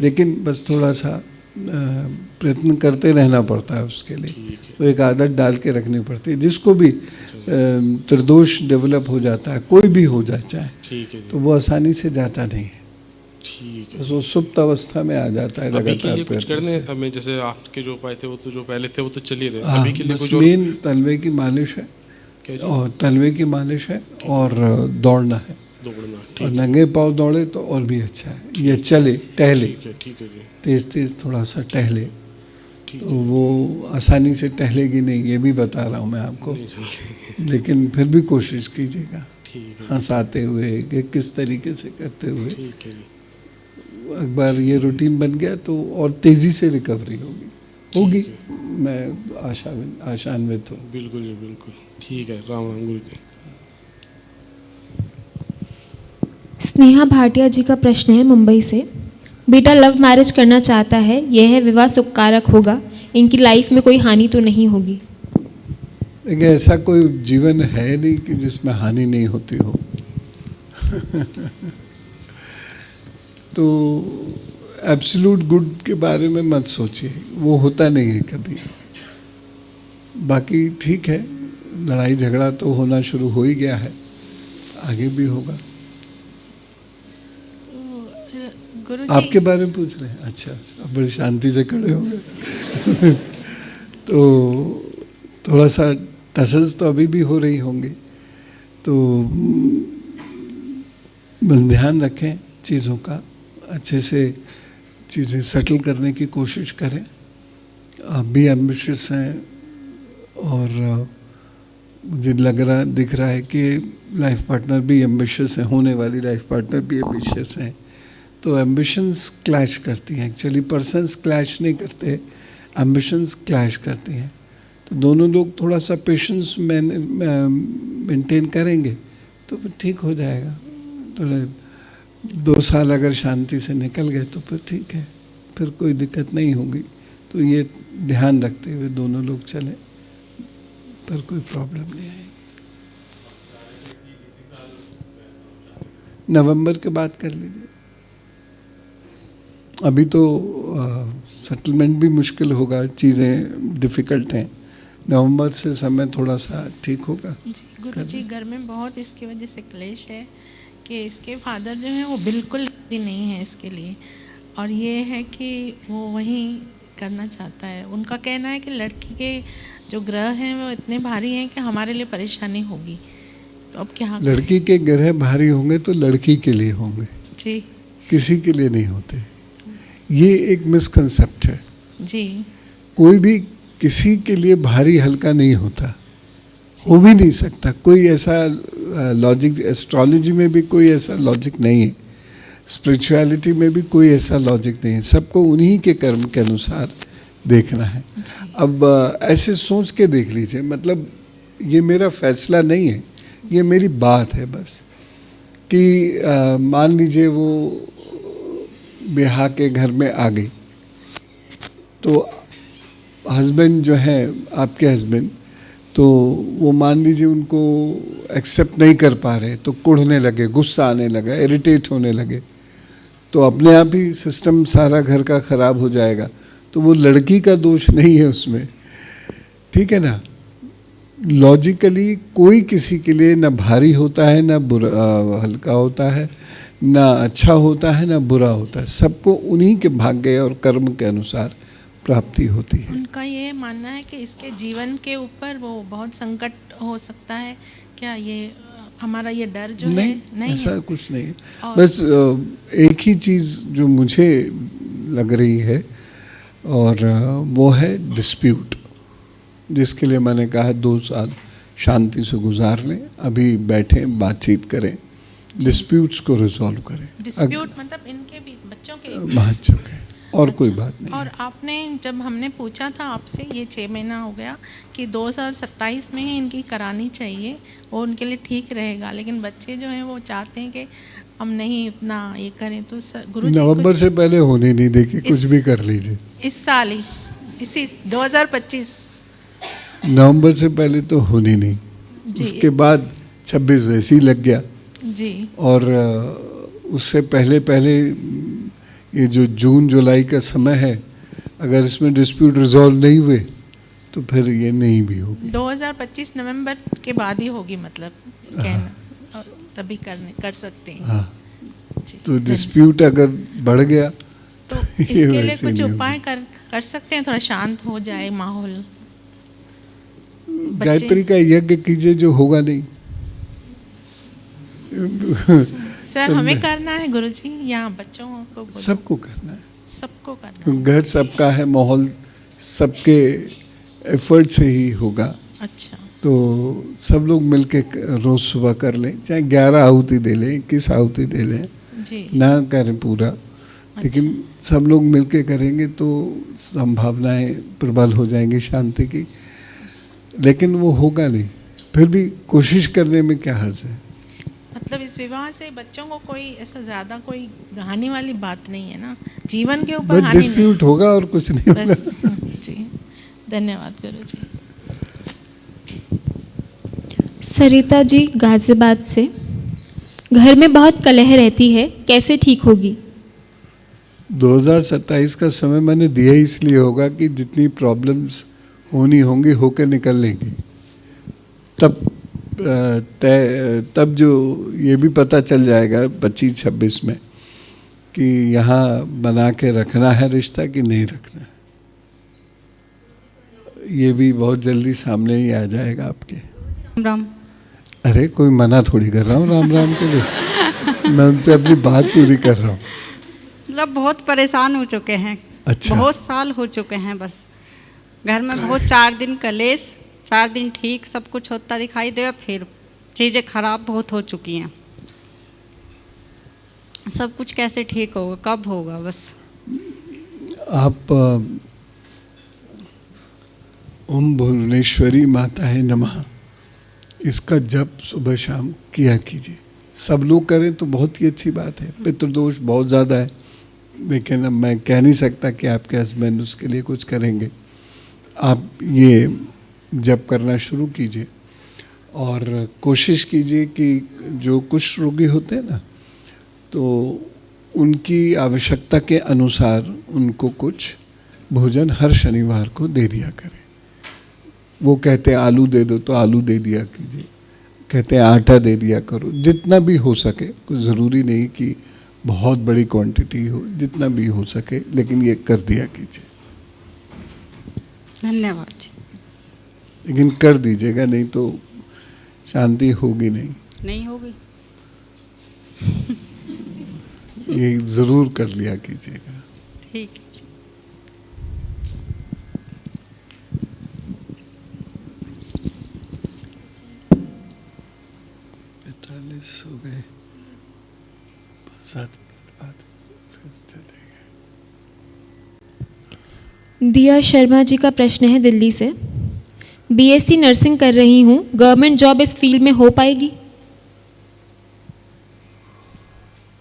लेकिन बस थोड़ा सा प्रयत्न करते रहना पड़ता है उसके लिए। तो एक आदत डाल के रखनी पड़ती है। जिसको भी त्रिदोष डेवलप हो जाता है, कोई भी हो जाए चाहे, तो वो आसानी से जाता नहीं है, वो सुप्त अवस्था में आ जाता है। अभी के लिए कुछ करने हमें, जैसे आपके जो उपाय थे वो तो जो पहले थे वो तो चल ही रहे, अभी के लिए कुछ मेन तलवे की मालिश है, और तलवे की मालिश है, और दौड़ना है, और नंगे पाँव दौड़े तो और भी अच्छा है। ये चले टहले, तेज तेज थोड़ा सा टहले, तो वो आसानी से टहलेगी नहीं, ये भी बता रहा हूँ मैं आपको, लेकिन फिर भी कोशिश कीजिएगा हंसाते हुए, कि किस तरीके से करते हुए। एक बार ये रूटीन बन गया तो और तेज़ी से रिकवरी होगी, मैं आशान्वित हूँ। बिल्कुल जी बिल्कुल, ठीक है। राम राम गुरु जी। स्नेहा भाटिया जी का प्रश्न है मुंबई से। बेटा लव मैरिज करना चाहता है, यह विवाह सुखकारक होगा, इनकी लाइफ में कोई हानि तो नहीं होगी? देखिए, ऐसा कोई जीवन है नहीं कि जिसमें हानि नहीं होती हो। तो एब्सोल्यूट गुड के बारे में मत सोचिए, वो होता नहीं है कभी। बाकी ठीक है, लड़ाई झगड़ा तो होना शुरू हो ही गया है, आगे भी होगा। आपके बारे में पूछ रहे हैं? अच्छा, अब बड़ी शांति से खड़े हो गए। तो थोड़ा सा टसल्स तो अभी भी हो रही होंगी, तो बस ध्यान रखें चीज़ों का, अच्छे से चीज़ें सेटल करने की कोशिश करें। आप भी एम्बिशियस हैं, और मुझे दिख रहा है कि लाइफ पार्टनर भी एम्बिशियस है, होने वाली लाइफ पार्टनर भी एम्बिशियस हैं। तो एम्बिशंस क्लैश करती हैं, एक्चुअली पर्सन्स क्लैश नहीं करते, एम्बिशंस क्लैश करती हैं। तो दोनों लोग थोड़ा सा पेशेंस मेंटेन करेंगे तो फिर ठीक हो जाएगा। तो 2 साल अगर शांति से निकल गए तो फिर ठीक है, फिर कोई दिक्कत नहीं होगी। तो ये ध्यान रखते हुए दोनों लोग चलें, पर कोई प्रॉब्लम नहीं आएगी। नवंबर के बाद कर लीजिए। अभी तो सेटलमेंट भी मुश्किल होगा, चीज़ें डिफ़िकल्ट हैं। नवंबर से समय थोड़ा सा ठीक होगा। जी गुरुजी, घर में बहुत इसकी वजह से क्लेश है कि इसके फादर जो हैं वो बिल्कुल भी नहीं है इसके लिए, और ये है कि वो वहीं करना चाहता है। उनका कहना है कि लड़की के जो ग्रह हैं वो इतने भारी हैं कि हमारे लिए परेशानी होगी, तो अब क्या करें? लड़की के ग्रह भारी होंगे तो लड़की के लिए होंगे जी किसी के लिए नहीं होते। ये एक मिसकंसेप्ट है। जी कोई भी किसी के लिए भारी हल्का नहीं होता, हो भी नहीं सकता। कोई ऐसा लॉजिक, एस्ट्रोलॉजी में भी कोई ऐसा लॉजिक नहीं है, स्पिरिचुअलिटी में भी कोई ऐसा लॉजिक नहीं है। सबको उन्हीं के कर्म के अनुसार देखना है। अब ऐसे सोच के देख लीजिए, मतलब ये मेरा फैसला नहीं है, ये मेरी बात है बस कि मान लीजिए वो ब्याह के घर में आ गई तो हस्बैंड जो है, आपके हस्बैंड, तो वो मान लीजिए उनको एक्सेप्ट नहीं कर पा रहे, तो कुढ़ने लगे, गुस्सा आने लगा, इरिटेट होने लगे, तो अपने आप ही सिस्टम सारा घर का ख़राब हो जाएगा। तो वो लड़की का दोष नहीं है उसमें, ठीक है ना। लॉजिकली कोई किसी के लिए ना भारी होता है, ना बुरा हल्का होता है, ना अच्छा होता है, ना बुरा होता है। सबको उन्हीं के भाग्य और कर्म के अनुसार प्राप्ति होती है। उनका ये मानना है कि इसके जीवन के ऊपर वो बहुत संकट हो सकता है। क्या ये हमारा ये डर जो नहीं, है नहीं ऐसा है? कुछ नहीं है। बस एक ही चीज़ जो मुझे लग रही है और वो है डिस्प्यूट, जिसके लिए मैंने कहा 2 साल शांति से गुजार लें, अभी बैठें, बातचीत करें, डिस्प्यूट्स को रिजॉल्व करें। डिस्प्यूट मतलब इनके भी बच्चों के बच्चों के, और कोई बात नहीं। और आपने जब हमने पूछा था आपसे, ये 6 महीना हो गया कि 2027 में ही इनकी करानी चाहिए, वो उनके लिए ठीक रहेगा, लेकिन बच्चे जो हैं वो चाहते हैं कि हम नहीं इतना ये करें। तो गुरुजी नवंबर से पहले होने नहीं देखे, कुछ भी कर लीजिए इस साल ही, इसी 2025 नवंबर से पहले तो होनी नहीं, उसके बाद 26 वैसे ही लग गया जी। और उससे पहले पहले ये जो जून जुलाई का समय है, अगर इसमें डिस्प्यूट रिजॉल्व नहीं हुए तो फिर ये नहीं भी होगी। 2025 नवंबर के बाद ही होगी, मतलब कहना, और तभी कर सकते हैं। हाँ, तो डिस्प्यूट अगर बढ़ गया तो इसके लिए कुछ उपाय कर सकते हैं, थोड़ा शांत हो जाए माहौल। गायत्री का यज्ञ कीजिए, जो होगा नहीं। सर हमें करना है गुरुजी, यहाँ बच्चों को सबको करना है, सबको करना है। क्योंकि घर सबका है, माहौल सबके एफर्ट से ही होगा। अच्छा, तो सब लोग मिलके रोज सुबह कर लें, चाहे 11 आहुति दे लें, 21 आहुति दे लें जी, ना करें पूरा, लेकिन सब लोग मिलके करेंगे तो संभावनाएं प्रबल हो जाएंगी शांति की। लेकिन वो होगा नहीं, फिर भी कोशिश करने में क्या हर्ज है। मतलब इस विवाह से बच्चों को कोई ऐसा ज्यादा कोई हानि वाली बात नहीं है ना, जीवन के ऊपर हानि डिस्प्यूट होगा और कुछ नहीं होगा। जी, धन्यवाद गुरुजी। सरिता जी गाजियाबाद से, घर में बहुत कलह रहती है, कैसे ठीक होगी? 2027 का समय मैंने दिया इसलिए होगा कि जितनी प्रॉब्लम्स होनी होंगी होकर निकल लेंगी, तब जो ये भी पता चल जाएगा 25-26 में कि यहाँ बना के रखना है रिश्ता कि नहीं रखना है। ये भी बहुत जल्दी सामने ही आ जाएगा आपके। राम अरे कोई मना थोड़ी कर रहा हूँ राम राम के लिए, मैं उनसे अपनी बात पूरी कर रहा हूँ। मतलब बहुत परेशान हो चुके हैं। अच्छा, बहुत साल हो चुके हैं। बस घर में बहुत 4 दिन कलेश, 4 दिन ठीक सब कुछ होता दिखाई दे, फिर चीज़ें खराब बहुत हो चुकी हैं। सब कुछ कैसे ठीक होगा, कब होगा? बस आप ओम भुवनेश्वरी माता है नमः, इसका जप सुबह शाम किया कीजिए। सब लोग करें तो बहुत ही अच्छी बात है। पितृदोष बहुत ज़्यादा है, लेकिन अब मैं कह नहीं सकता कि आपके हस्बैंड उसके लिए कुछ करेंगे। आप ये जप करना शुरू कीजिए और कोशिश कीजिए कि जो कुष्ठ रोगी होते हैं ना, तो उनकी आवश्यकता के अनुसार उनको कुछ भोजन हर शनिवार को दे दिया करें। वो कहते हैं आलू दे दो तो आलू दे दिया कीजिए, कहते हैं आटा दे दिया करो, जितना भी हो सके। कुछ ज़रूरी नहीं कि बहुत बड़ी क्वांटिटी हो, जितना भी हो सके, लेकिन ये कर दिया कीजिए। धन्यवाद जी। लेकिन कर दीजिएगा, नहीं तो शांति होगी नहीं होगी। ये ज़रूर कर लिया कीजिएगा। ठीक है। हो गए, 7 मिनट बाद फिर चलेंगे। दिया शर्मा जी का प्रश्न है दिल्ली से। बीएससी नर्सिंग कर रही हूँ, गवर्नमेंट जॉब इस फील्ड में हो पाएगी?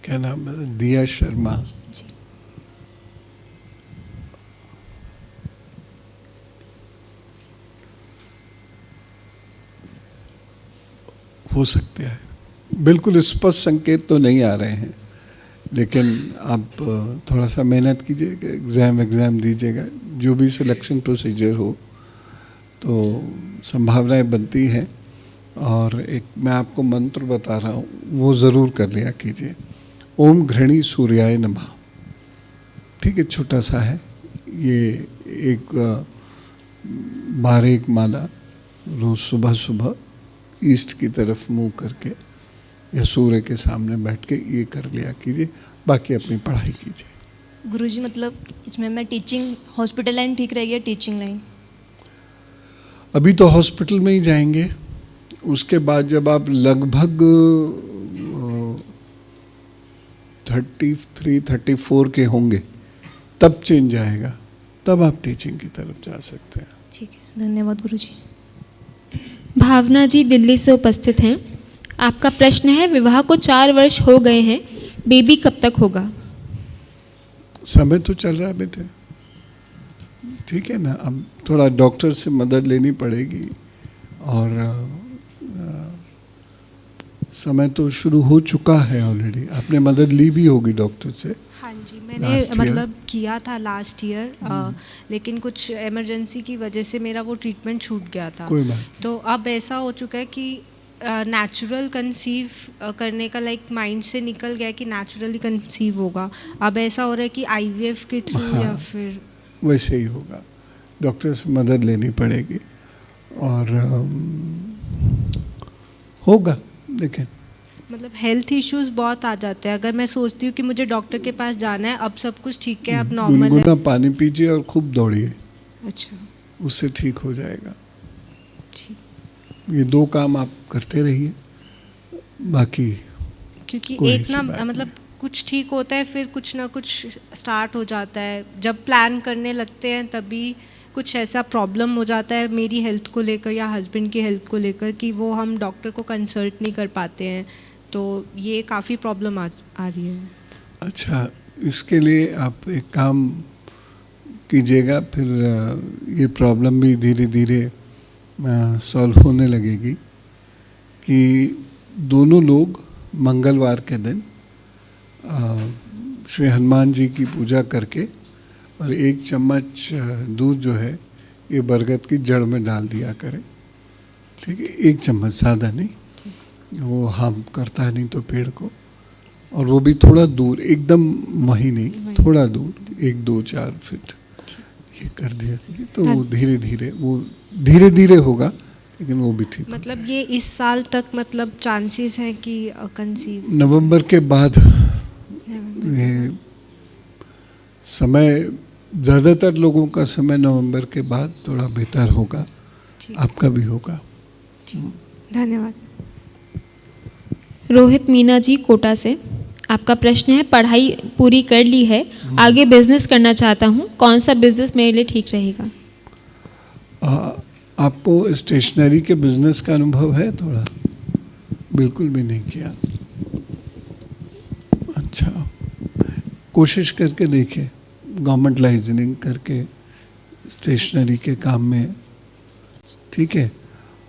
क्या नाम है? दिया शर्मा जी। हो सकते हैं, बिल्कुल स्पष्ट संकेत तो नहीं आ रहे हैं, लेकिन आप थोड़ा सा मेहनत कीजिएगा, एग्ज़ाम दीजिएगा, जो भी सिलेक्शन प्रोसीजर हो तो संभावनाएं बनती हैं। और एक मैं आपको मंत्र बता रहा हूँ, वो ज़रूर कर लिया कीजिए। ओम घृणी सूर्याय नमः। ठीक है, छोटा सा है ये, एक 12 माला रोज़ सुबह सुबह ईस्ट की तरफ मुंह करके या सूर्य के सामने बैठ के ये कर लिया कीजिए। बाकी अपनी पढ़ाई कीजिए। गुरुजी मतलब इसमें मैं टीचिंग, हॉस्पिटल लाइन ठीक रहेगी या टीचिंग लाइन? अभी तो हॉस्पिटल में ही जाएंगे, उसके बाद जब आप लगभग 33-34 के होंगे तब चेंज आएगा, तब आप टीचिंग की तरफ जा सकते हैं। ठीक है, धन्यवाद गुरुजी। भावना जी दिल्ली से उपस्थित हैं। आपका प्रश्न है, विवाह को 4 वर्ष हो गए हैं, बेबी कब तक होगा? समय तो चल रहा है बेटे, ठीक है ना। अब थोड़ा डॉक्टर से मदद लेनी पड़ेगी, और समय तो शुरू हो चुका है ऑलरेडी। आपने मदद ली भी होगी डॉक्टर से? हाँ जी, मैंने मतलब किया था लास्ट ईयर, लेकिन कुछ इमरजेंसी की वजह से मेरा वो ट्रीटमेंट छूट गया था। कोई बात। तो अब ऐसा हो चुका है कि नेचुरल कंसीव करने का लाइक माइंड से निकल गया कि नेचुरली कंसीव होगा। अब ऐसा हो रहा है कि आईवीएफ के थ्रू या फिर वैसे ही होगा, डॉक्टर से मदद लेनी पड़ेगी और होगा। देखें मतलब हेल्थ इश्यूज बहुत आ जाते हैं। अगर मैं सोचती हूँ कि मुझे डॉक्टर के पास जाना है, अब सब कुछ ठीक है, अब नॉर्मल है। गुनगुना पानी पीजिए और खूब दौड़िए। अच्छा, उससे ठीक हो जाएगा। ठीक। ये 2 काम आप करते रहिए, बाकी क्योंकि एक ना मतलब कुछ ठीक होता है, फिर कुछ ना कुछ स्टार्ट हो जाता है। जब प्लान करने लगते हैं तभी कुछ ऐसा प्रॉब्लम हो जाता है मेरी हेल्थ को लेकर या हस्बैंड की हेल्थ को लेकर कि वो हम डॉक्टर को कंसल्ट नहीं कर पाते हैं, तो ये काफ़ी प्रॉब्लम आ रही है। अच्छा, इसके लिए आप एक काम कीजिएगा, फिर ये प्रॉब्लम भी धीरे धीरे सॉल्व होने लगेगी। कि दोनों लोग मंगलवार के दिन श्री हनुमान जी की पूजा करके और 1 चम्मच दूध जो है ये बरगद की जड़ में डाल दिया करें। ठीक है, 1 चम्मच, ज़्यादा नहीं, वो हार्म करता है नहीं तो पेड़ को। और वो भी थोड़ा दूर, एकदम वहीं नहीं, थोड़ा दूर, 1-2-4 फीट ये कर दिया तो वो धीरे धीरे होगा, लेकिन वो भी ठीक। मतलब ये इस साल तक मतलब चांसेस हैं कि कंसीव? नवंबर के बाद ये समय, ज़्यादातर लोगों का समय नवंबर के बाद थोड़ा बेहतर होगा, आपका भी होगा। धन्यवाद। रोहित मीना जी कोटा से, आपका प्रश्न है, पढ़ाई पूरी कर ली है, आगे बिजनेस करना चाहता हूँ, कौन सा बिजनेस मेरे लिए ठीक रहेगा? आपको स्टेशनरी के बिजनेस का अनुभव है? थोड़ा? बिल्कुल भी नहीं किया। अच्छा, कोशिश करके देखिए, गवर्नमेंट लाइसेंसिंग करके स्टेशनरी के काम में, ठीक है।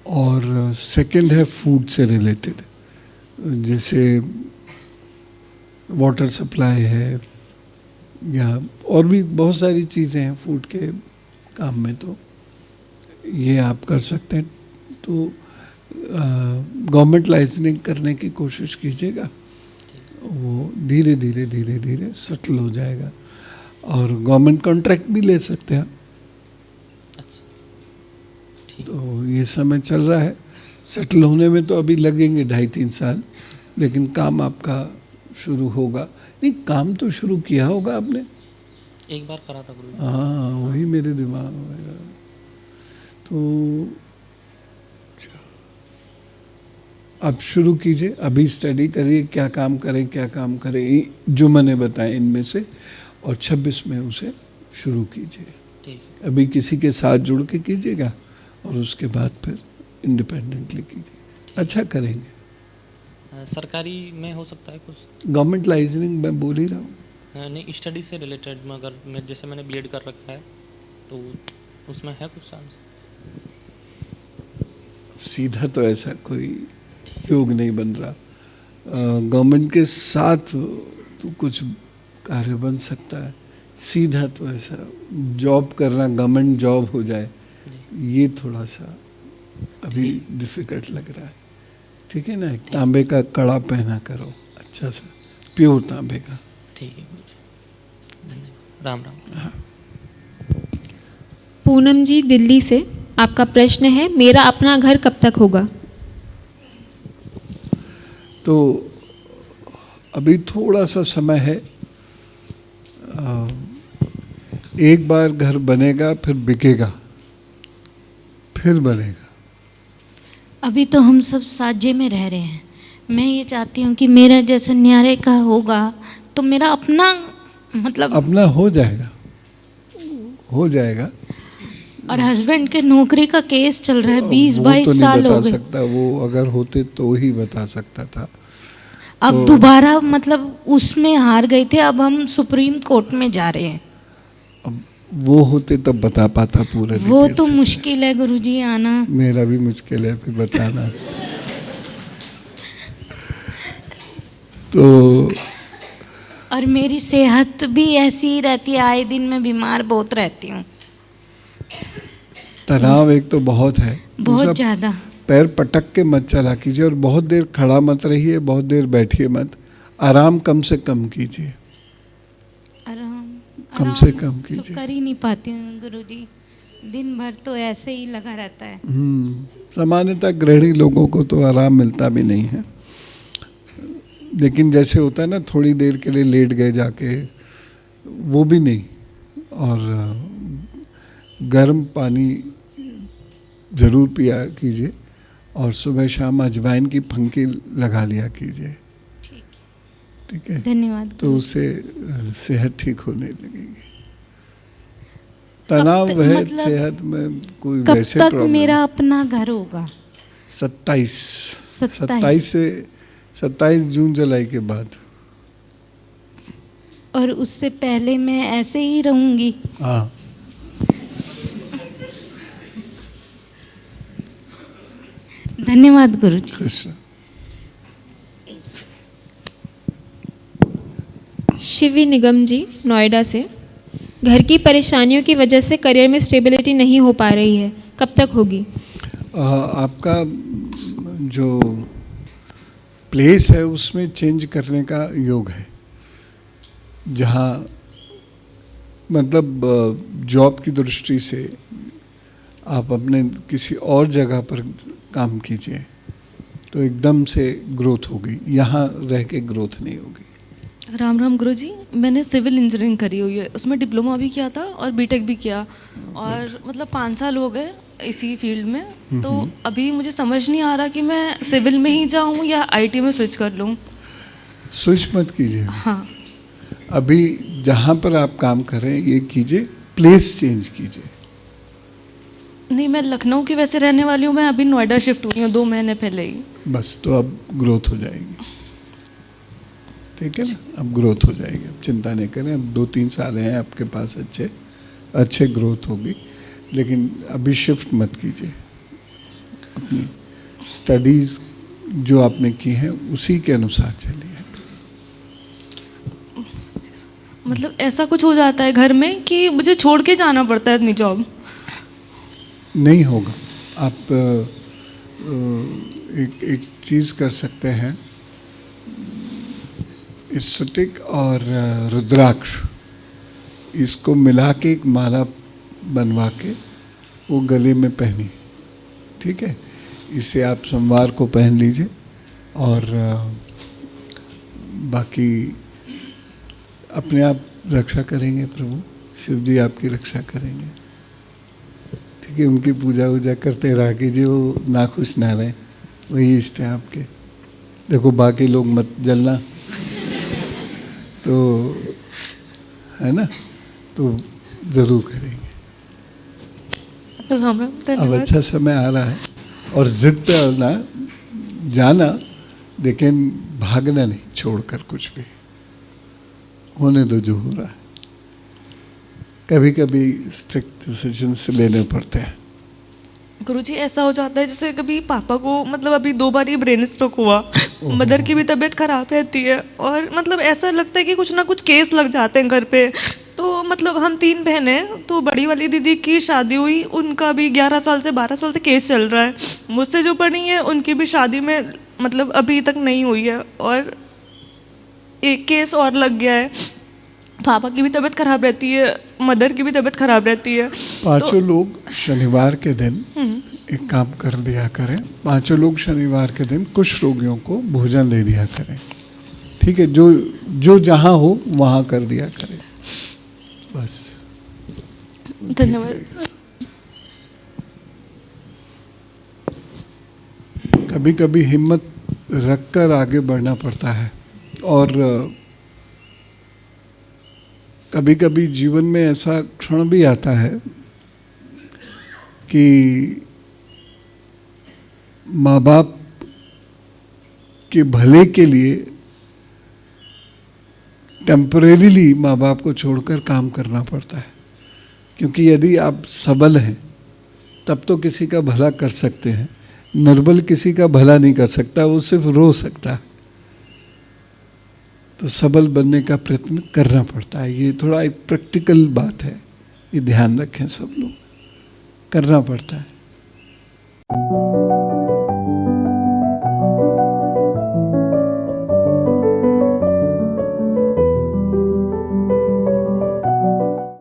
और सेकंड है फूड से रिलेटेड, जैसे वाटर सप्लाई है या और भी बहुत सारी चीज़ें हैं फूड के काम में, तो ये आप कर सकते हैं। तो गवर्नमेंट लाइसेंसिंग करने की कोशिश कीजिएगा, वो धीरे धीरे सेटल हो जाएगा। और गवर्नमेंट कॉन्ट्रैक्ट भी ले सकते हैं। तो ये समय चल रहा है, सेटल होने में तो अभी लगेंगे 2.5-3 साल, लेकिन काम आपका शुरू होगा। नहीं, काम तो शुरू किया होगा आपने, एक बार करा था गुरुजी। हाँ, वही मेरे दिमाग में। तो अब शुरू कीजिए, अभी स्टडी करिए क्या काम करें क्या काम करें, जो मैंने बताया इनमें से, और 26 में उसे शुरू कीजिए। ठीक है। अभी किसी के साथ जुड़ के कीजिएगा और उसके बाद फिर इंडिपेंडेंटली कीजिए, अच्छा करेंगे। सरकारी में हो सकता है कुछ? गवर्नमेंट लाइसेंसिंग मैं बोल ही रहा हूँ। नहीं, स्टडी से रिलेटेड में अगर मैं, जैसे मैंने बीएड कर रखा है तो उसमें है कुछ चांस? सीधा तो ऐसा कोई योग नहीं बन रहा, गवर्नमेंट के साथ तो कुछ कार्य बन सकता है, सीधा तो ऐसा जॉब करना, गवर्नमेंट जॉब हो जाए, ये थोड़ा सा अभी डिफिकल्ट लग रहा है। ठीक है ना, एक तांबे का कड़ा पहना करो अच्छा सा, प्योर तांबे का। ठीक है गुरुजी, धन्यवाद। राम राम। हाँ। पूनम जी दिल्ली से, आपका प्रश्न है मेरा अपना घर कब तक होगा? तो अभी थोड़ा सा समय है, एक बार घर बनेगा फिर बिकेगा, फिर बनेगा। अभी तो हम सब साझे में रह रहे हैं, मैं ये चाहती हूँ कि मेरा जैसा न्यारे का होगा तो मेरा अपना, मतलब अपना हो जाएगा, हो जाएगा। और हस्बैंड के नौकरी का केस चल रहा है, 20-22 साल हो गए। सकता, वो अगर होते तो ही बता सकता था। अब तो दोबारा मतलब उसमें हार गए थे, अब हम सुप्रीम कोर्ट में जा रहे हैं। अब वो होते तब बता पाता पूरा। वो तो मुश्किल है गुरुजी आना। मेरा भी मुश्किल है फिर बताना। तो और मेरी सेहत भी ऐसी ही रहती है, आए दिन मैं बीमार बहुत रहती हूँ। तनाव एक तो बहुत है, बहुत ज़्यादा। पैर पटक के मत चला कीजिए और बहुत देर खड़ा मत रहिए, बहुत देर बैठिए मत, आराम कम से कम कीजिए, कम से कम कीजिए। तो कर ही नहीं पाती हूँ गुरुजी, दिन भर तो ऐसे ही लगा रहता है। सामान्यतः गृहिणी लोगों को तो आराम मिलता भी नहीं है, लेकिन जैसे होता है ना, थोड़ी देर के लिए लेट गए जाके, वो भी नहीं। और गर्म पानी ज़रूर पिया कीजिए और सुबह शाम अजवाइन की फंकी लगा लिया कीजिए। ठीक है, धन्यवाद। तो उससे सेहत ठीक होने लगेगी। तनाव है मतलब सेहत में कोई कब वैसे तक प्रॉब्लम। मेरा अपना घर होगा? 27 जून जुलाई के बाद। और उससे पहले मैं ऐसे ही रहूंगी? हाँ। धन्यवाद गुरुजी। शिवी निगम जी नोएडा से, घर की परेशानियों की वजह से करियर में स्टेबिलिटी नहीं हो पा रही है, कब तक होगी? आपका जो प्लेस है उसमें चेंज करने का योग है, जहाँ मतलब जॉब की दृष्टि से आप अपने किसी और जगह पर काम कीजिए तो एकदम से ग्रोथ होगी, यहाँ रह के ग्रोथ नहीं होगी। राम राम गुरुजी, मैंने सिविल इंजीनियरिंग करी हुई है, उसमें डिप्लोमा भी किया था और बीटेक भी किया, और मतलब 5 साल हो गए इसी फील्ड में। तो अभी मुझे समझ नहीं आ रहा कि मैं सिविल में ही जाऊँ या आईटी में स्विच कर लूँ। स्विच मत कीजिए। हाँ, अभी जहाँ पर आप काम कर रहे हैं ये कीजिए, प्लेस चेंज कीजिए। नहीं, मैं लखनऊ की वैसे रहने वाली हूँ, मैं अभी नोएडा शिफ्ट हुई हूँ 2 महीने पहले ही। बस, तो अब ग्रोथ हो जाएगी। ठीक है ना, अब ग्रोथ हो जाएगी, अब चिंता नहीं करें। अब 2-3 साल हैं आपके पास, अच्छे ग्रोथ होगी, लेकिन अभी शिफ्ट मत कीजिए। अपनी स्टडीज़ जो आपने की हैं उसी के अनुसार चलिए। मतलब ऐसा कुछ हो जाता है घर में कि मुझे छोड़ के जाना पड़ता है अपनी जॉब? नहीं होगा। आप एक चीज़ कर सकते हैं, स्फटिक और रुद्राक्ष इसको मिला के एक माला बनवा के वो गले में पहनी, ठीक है, इसे आप सोमवार को पहन लीजिए और बाकी अपने आप रक्षा करेंगे प्रभु, शिव जी आपकी रक्षा करेंगे। ठीक है, उनकी पूजा वूजा करते रहा कीजिए, वो नाखुश ना रहे, वही इष्ट है आपके। देखो बाकी लोग मत जलना तो है ना, तो ज़रूर करेंगे। अब अच्छा समय आ रहा है और जिद पे ना जाना, लेकिन भागना नहीं छोड़कर कुछ भी, होने दो जो हो रहा है। कभी कभी स्ट्रिक्ट डिसीजंस लेने पड़ते हैं। गुरुजी ऐसा हो जाता है जैसे कभी पापा को मतलब अभी 2 बार ही ब्रेन स्ट्रोक हुआ, मदर की भी तबीयत खराब रहती है और मतलब ऐसा लगता है कि कुछ ना कुछ केस लग जाते हैं घर पे। तो मतलब हम 3 बहन हैं, तो बड़ी वाली दीदी की शादी हुई, उनका भी 11 साल से 12 साल से केस चल रहा है। मुझसे जो बड़ी है उनकी भी शादी में मतलब अभी तक नहीं हुई है और एक केस और लग गया है। पापा की भी तबीयत खराब रहती है, मदर की भी तबीयत खराब रहती है। पांचों लोग शनिवार के दिन एक काम कर दिया करें, पांचों लोग शनिवार के दिन कुछ रोगियों को भोजन दे दिया करें। ठीक है, जो जहाँ हो वहाँ कर दिया करें, बस। धन्यवाद। कभी कभी हिम्मत रखकर आगे बढ़ना पड़ता है और कभी कभी जीवन में ऐसा क्षण भी आता है कि माँ बाप के भले के लिए टेम्परेरीली माँ बाप को छोड़कर काम करना पड़ता है, क्योंकि यदि आप सबल हैं तब तो किसी का भला कर सकते हैं, निर्बल किसी का भला नहीं कर सकता, वो सिर्फ रो सकता है। तो सबल बनने का प्रयत्न करना पड़ता है। ये थोड़ा एक प्रैक्टिकल बात है, ये ध्यान रखें सब लोग, करना पड़ता है।